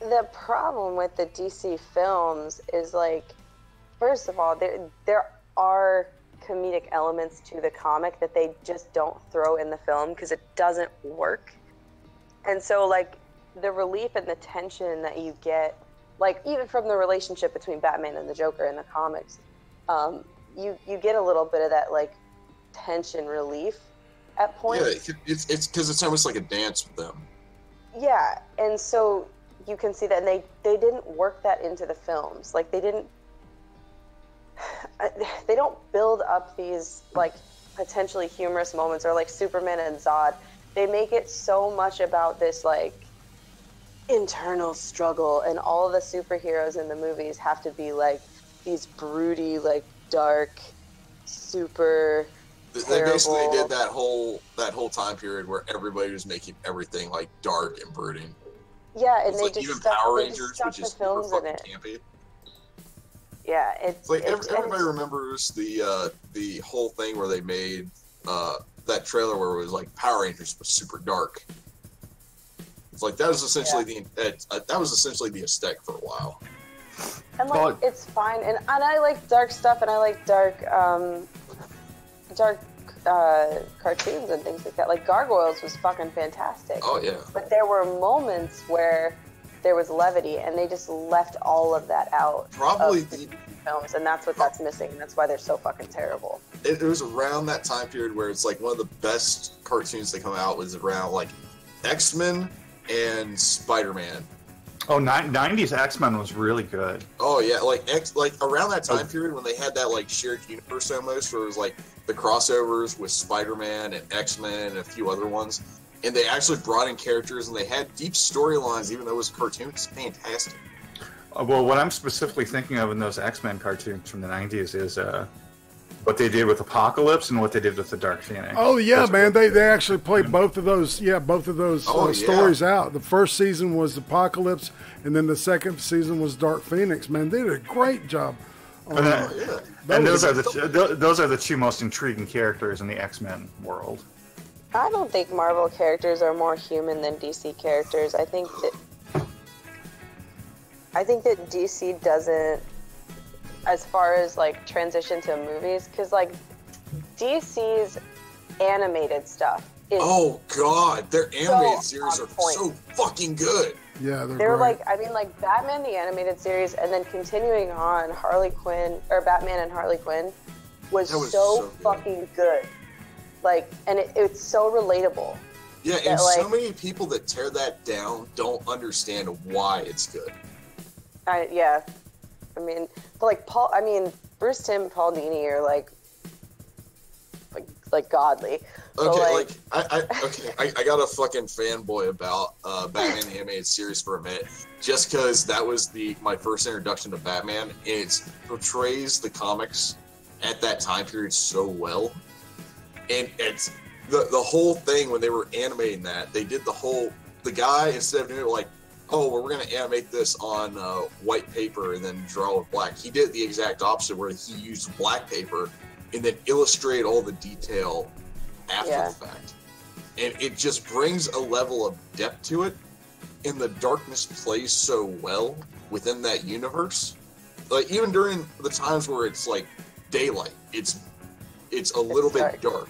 the problem with the DC films is like, first of all, there are comedic elements to the comic that they just don't throw in the film because it doesn't work. And so like the relief and the tension that you get, like even from the relationship between Batman and the Joker in the comics, you get a little bit of that like tension relief at points. Yeah, it's because it's almost like a dance with them. Yeah, and so you can see that, and they didn't work that into the films. Like they don't build up these like potentially humorous moments, or like Superman and Zod, they make it so much about this like internal struggle, and all of the superheroes in the movies have to be like these broody, like dark, super They basically terrible. did that whole time period where everybody was making everything like dark and brooding. Yeah, and It's they like just even stuck, Power they just Rangers, stuck which the is super films in fucking it. campy. Yeah, It's like everybody remembers the whole thing where they made that trailer where it was like Power Rangers was super dark. It's like that was essentially that was essentially the aesthetic for a while. And like it's fine, and I like dark stuff, and I like dark cartoons and things like that. Like Gargoyles was fucking fantastic. Oh yeah. But there were moments where there was levity, and they just left all of that out. Probably of the films, and that's what that's missing. And that's why they're so fucking terrible. It was around that time period where it's like one of the best cartoons that come out was around like X-Men and Spider-Man. Oh, 90s X-Men was really good. Oh yeah, like around that time period when they had that like shared universe almost, where it was like the crossovers with Spider-Man and X-Men and a few other ones, and they actually brought in characters and they had deep storylines, even though it was a cartoon. It's fantastic. Well, what I'm specifically thinking of in those X-Men cartoons from the 90s is what they did with Apocalypse and what they did with the Dark Phoenix. Oh yeah, Those man! were- They actually played both of those. Yeah, both of those stories out. The first season was Apocalypse, and then the second season was Dark Phoenix. Man, they did a great job. And those are the two most intriguing characters in the X-Men world. I don't think Marvel characters are more human than DC characters. I think that DC doesn't, as far as like transition to movies, because like DC's animated stuff is Oh god, their animated series on are point. so fucking good. Yeah, They're like, I mean, like Batman the animated series, and then continuing on Harley Quinn, or Batman and Harley Quinn was That was so so good. fucking good. Like, and it's so relatable. Yeah, that, and so like- many people that tear that down don't understand why it's good. Yeah. I mean, but like Bruce Timm and Paul Dini are like godly. But, Okay, I got a fucking fanboy about Batman the Animated Series for a minute, just because that was my first introduction to Batman, and it portrays the comics at that time period so well, and it's the whole thing when they were animating that, they did the guy, instead of doing it like, oh, well, we're going to animate this on white paper and then draw with black, he did the exact opposite, where he used black paper and then illustrate all the detail after the fact. And it just brings a level of depth to it, and the darkness plays so well within that universe. Like, even during the times where it's like daylight, it's a little bit dark.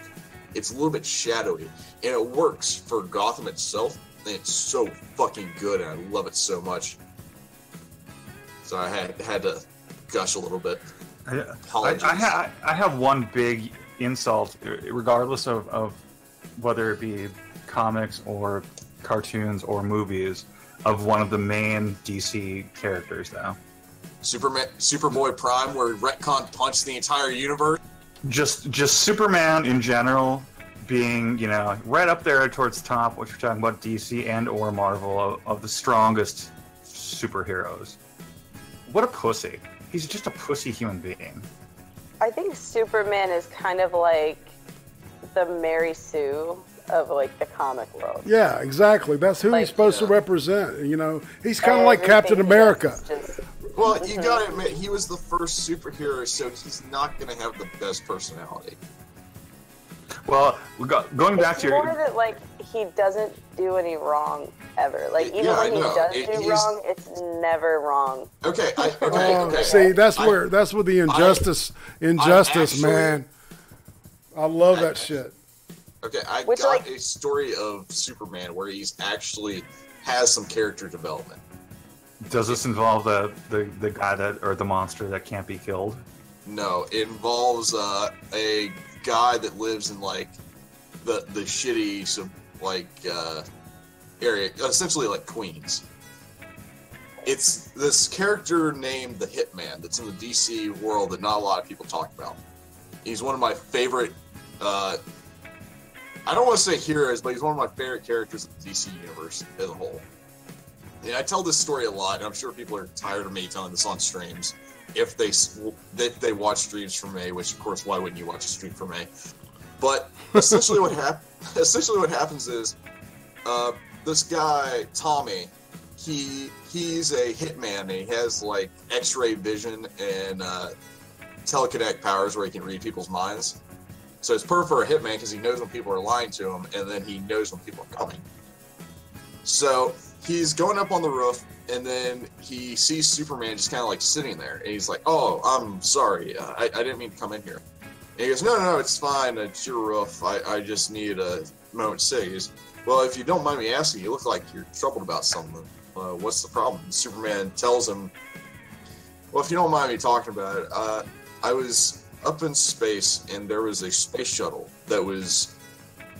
It's a little bit shadowy, and it works for Gotham itself, and it's so fucking good, and I love it so much. So I had to gush a little bit. Apologies. I have one big insult, regardless of whether it be comics or cartoons or movies, of one of the main DC characters, though. Superboy Prime, where retcon punched the entire universe. Just Superman in general being, right up there towards the top, what you're talking about, DC and or Marvel, of the strongest superheroes. What a pussy. He's just a pussy human being. I think Superman is kind of like the Mary Sue of like the comic world. Yeah, exactly. That's who Like, he's supposed to represent. He's kind of like Everything Captain he America. does is just- Well, you gotta admit, he was the first superhero, so he's not gonna have the best personality. Well, going back it's to more your... that like he doesn't do any wrong ever. Like even Yeah, when he I know. does He's- do wrong, it's never wrong. Okay, See, that's where the injustice, actually- man. I love that shit. Okay, I Which, got like- a story of Superman where he's actually has some character development. Does this involve the guy or the monster that can't be killed? No, it involves a guy that lives in like the shitty area, essentially like Queens. It's this character named the Hitman that's in the DC world that not a lot of people talk about. He's one of my favorite I don't want to say heroes, but he's one of my favorite characters of the DC universe as a whole. And I tell this story a lot, and I'm sure people are tired of me telling this on streams. If they watch streams from me, which of course, why wouldn't you watch a stream from me? But essentially, what happens is this guy Tommy, he's a hitman. And he has like X-ray vision and telekinetic powers where he can read people's minds. So it's perfect for a hitman because he knows when people are lying to him, and then he knows when people are coming. So he's going up on the roof, and then he sees Superman just kind of like sitting there, and he's like, "Oh, I'm sorry, I didn't mean to come in here." And he goes, No, it's fine, it's your roof, I just need a moment to say." He goes, "Well, if you don't mind me asking, you look like you're troubled about something. What's the problem?" And Superman tells him, "Well, if you don't mind me talking about it, I was up in space, and there was a space shuttle that was,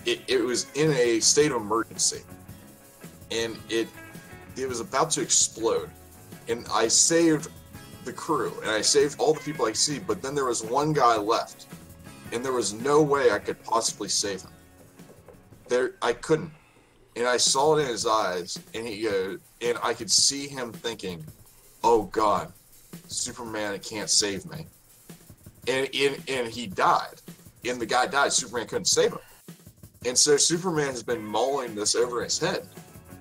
it was in a state of emergency, and it was about to explode, and I saved the crew, and I saved all the people I see, but then there was one guy left, and there was no way I could possibly save him. I couldn't, and I saw it in his eyes, and and I could see him thinking, 'Oh God, Superman can't save me.' And he died, and the guy died. Superman couldn't save him, and so Superman has been mulling this over his head,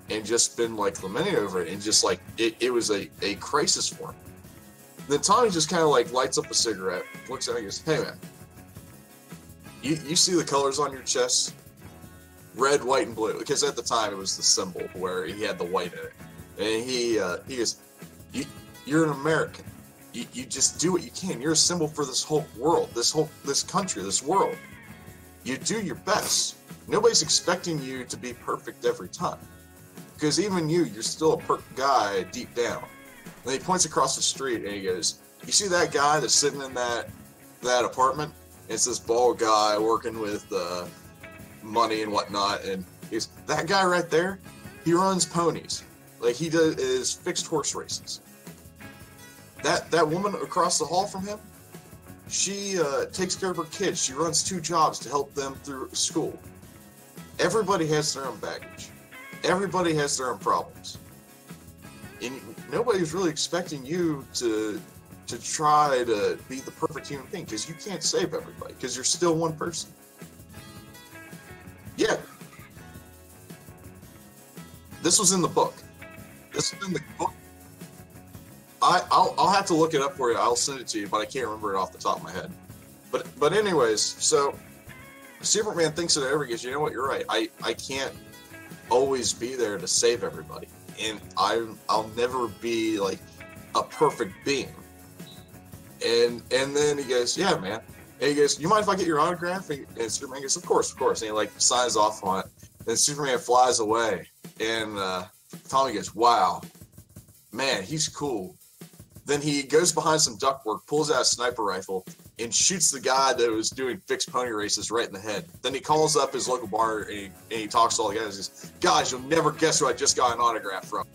and just been like lamenting over it, and just like it was a crisis for him. Then Tommy just kind of like lights up a cigarette, looks at me, and goes, "Hey man, you see the colors on your chest? Red, white, and blue." Because at the time it was the symbol where he had the white in it, and he goes, "You're an American. You just do what you can. You're a symbol for this whole world, this country, this world. You do your best. Nobody's expecting you to be perfect every time. Because even you're still a perfect guy deep down." And he points across the street and he goes, "You see that guy that's sitting in that apartment? It's this bald guy working with money and whatnot." And he goes, "That guy right there, he runs ponies. Like he is fixed horse races. That woman across the hall from him, she takes care of her kids. She runs 2 jobs to help them through school. Everybody has their own baggage. Everybody has their own problems. And nobody's really expecting you to try to be the perfect human being, because you can't save everybody, because you're still one person." Yeah. This was in the book. This was in the book. I'll have to look it up for you. I'll send it to you, but I can't remember it off the top of my head. But anyways, so Superman thinks it over. He goes, "You know what? You're right. I can't always be there to save everybody, and I'll never be like a perfect being." And then he goes, "Yeah, man." And he goes, "You mind if I get your autograph?" And Superman goes, Of course." And he like signs off on it. Then Superman flies away, and Tommy goes, "Wow, man, he's cool." Then he goes behind some ductwork, pulls out a sniper rifle, and shoots the guy that was doing fixed pony races right in the head. Then he calls up his local bar, and he talks to all the guys. He says, "Guys, you'll never guess who I just got an autograph from."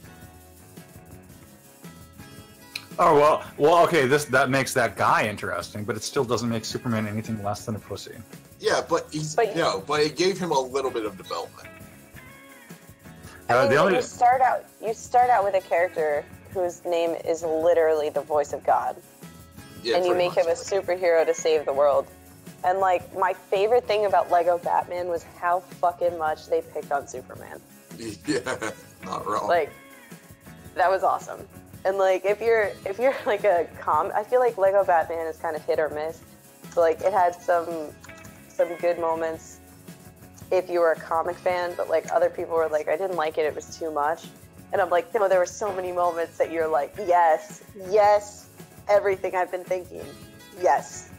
Oh well, okay. That makes that guy interesting, but it still doesn't make Superman anything less than a pussy. Yeah, but it gave him a little bit of development. You start out with a character whose name is literally the voice of God. Yeah, and you make him a superhero to save the world. And like, my favorite thing about Lego Batman was how fucking much they picked on Superman. Yeah, not wrong. Like, that was awesome. And like, if you're like I feel like Lego Batman is kind of hit or miss. So like, it had some good moments if you were a comic fan, but like other people were like, I didn't like it, it was too much. And I'm like, no, there were so many moments that you're like, yes, everything I've been thinking, yes.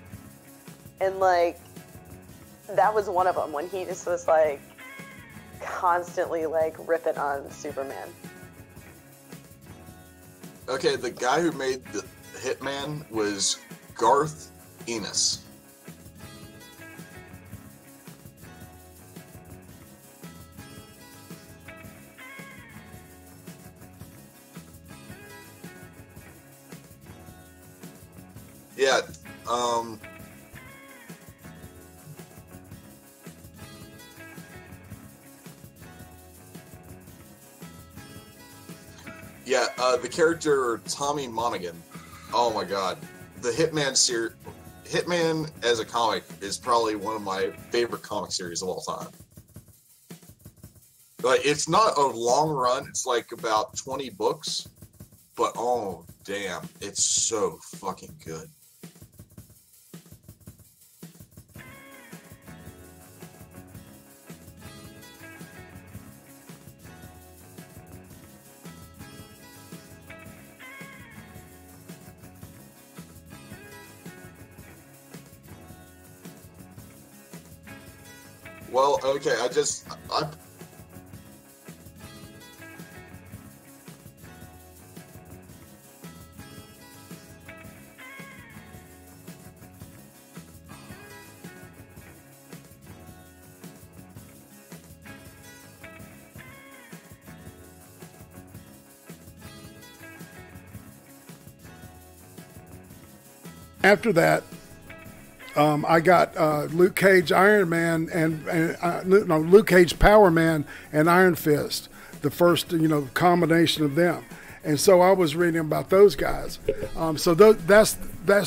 And like, that was one of them, when he just was like constantly like ripping on Superman. Okay, the guy who made the Hitman was Garth Ennis. Yeah, Yeah, the character Tommy Monaghan. Oh my god, the Hitman as a comic is probably one of my favorite comic series of all time. Like, it's not a long run; it's like about 20 books, but oh damn, it's so fucking good. Well, okay, I After that, I got Luke Cage Iron Man and Luke Cage Power Man and Iron Fist, the first combination of them, and so I was reading about those guys. So that's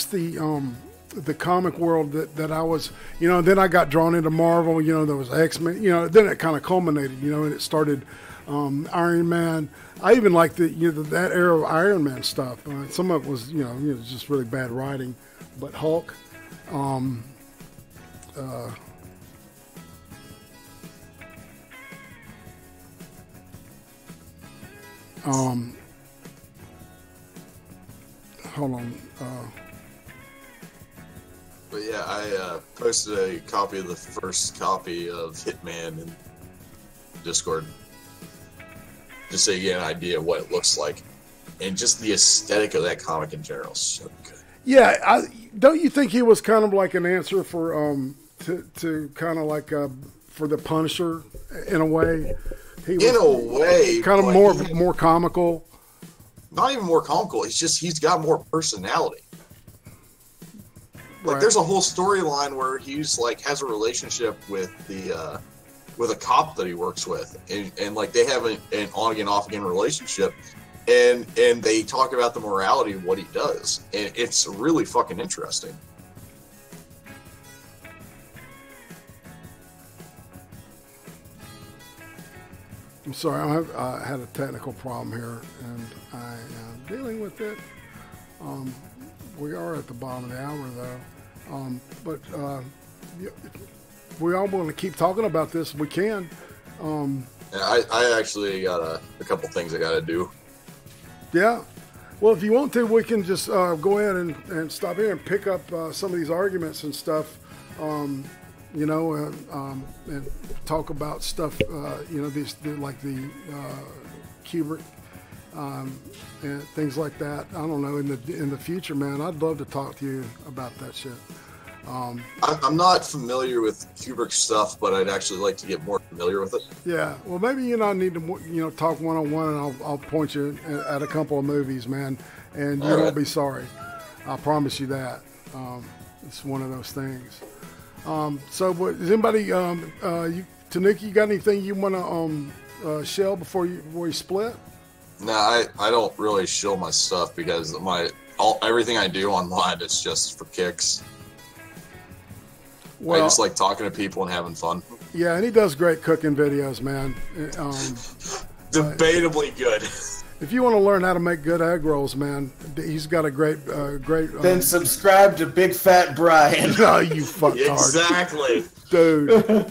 the comic world that I was, Then I got drawn into Marvel. There was X-Men. Then it kind of culminated. And it started Iron Man. I even liked that era of Iron Man stuff. Some of it was just really bad writing, but Hulk. Hold on. But yeah, I posted a copy of the first copy of Hitman in Discord, just so you get an idea of what it looks like, and just the aesthetic of that comic in general is so good. Yeah, don't you think he was kind of like an answer for to kind of like for the Punisher in a way? In a way, kind of more comical. Not even more comical. It's just he's got more personality. Like, Right. there's a whole storyline where he's like has a relationship with the with a cop that he works with, and like they have an on again, off again relationship, and they talk about the morality of what he does, and it's really fucking interesting. I'm sorry, I had a technical problem here, and I am dealing with it. We are at the bottom of the hour, though. But we all want to keep talking about this. We can. And I actually got a couple things I got to do. Yeah. Well, if you want to, we can just go ahead and stop here and pick up some of these arguments and stuff, and talk about stuff, like the Kubrick and things like that. I don't know, in the future, man, I'd love to talk to you about that shit. I'm not familiar with Kubrick stuff, but I'd actually like to get more familiar with it. Yeah, well, maybe you and I need to talk one-on-one, and I'll point you at a couple of movies, man, and you won't be sorry. I promise you that. It's one of those things. So, does anybody, Tanuki, you got anything you want to shell before you split? No, I don't really show my stuff because everything I do online is just for kicks. Well, I just like talking to people and having fun. Yeah, and he does great cooking videos, man. Debatably good. If you want to learn how to make good egg rolls, man, he's got a great. Then subscribe to Big Fat Brian. Oh, you fucktard. Exactly, dude.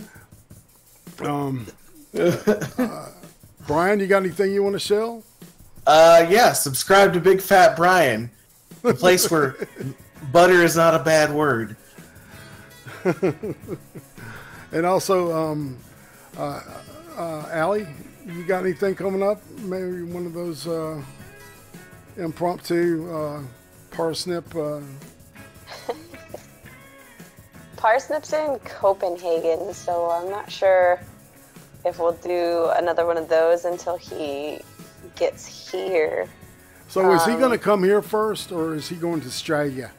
Brian, you got anything you want to shell? Yeah, subscribe to Big Fat Brian, the place where butter is not a bad word. And also, Allie, you got anything coming up? Maybe one of those impromptu parsnip. Parsnip's in Copenhagen, so I'm not sure if we'll do another one of those until he gets here. So is he going to come here first, or is he going to Australia?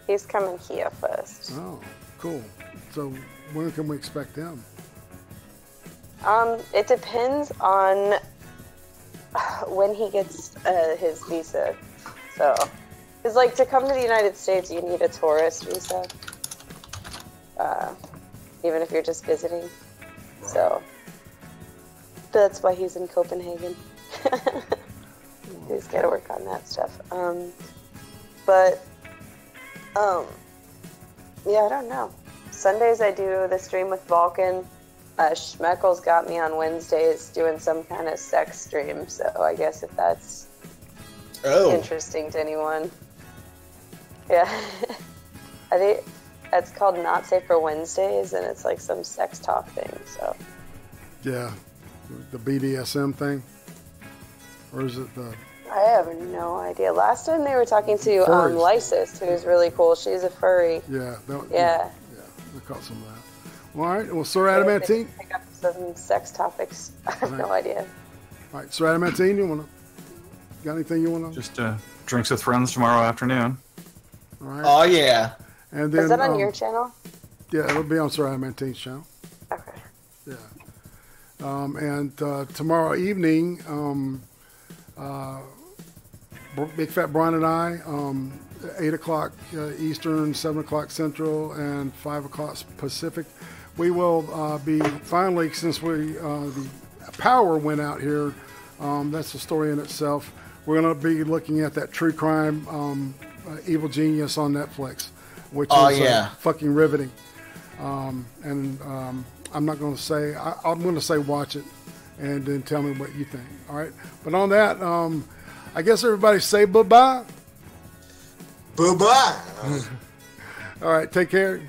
He's coming here first. Oh, cool. So when can we expect him? It depends on when he gets his visa. So, it's like to come to the United States, you need a tourist visa, even if you're just visiting. Right. So, that's why he's in Copenhagen. He's got to work on that stuff. Yeah, I don't know. Sundays I do the stream with Vulcan. Schmeckel's got me on Wednesdays doing some kind of sex stream, so I guess if that's interesting to anyone. Yeah. I think that's called Not Safe for Wednesdays, and it's like some sex talk thing, so. Yeah. The BDSM thing? Or is it the... I have no idea. Last time they were talking to Lysis, who's really cool. She's a furry. Yeah. Yeah. I caught some of that. Well, all right. Well, Sir Adamantine. Pick up some sex topics. I have no idea. All right, Sir Adamantine, got anything you want to? Just drinks with friends tomorrow afternoon. All right. Oh yeah. And then, is that on your channel? Yeah, it'll be on Sir Adamantine's channel. Okay. Yeah. And tomorrow evening, Big Fat Brian and I, 8 o'clock Eastern, 7 o'clock Central, and 5 o'clock Pacific, we will be finally, since the power went out here, that's a story in itself. We're going to be looking at that true crime, Evil Genius on Netflix, which is fucking riveting. I'm not going to say, I'm going to say watch it, and then tell me what you think. All right. But on that, I guess everybody say bye-bye. Bye-bye. All right. Take care.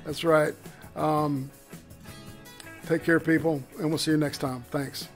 That's right. Take care, people, and we'll see you next time. Thanks.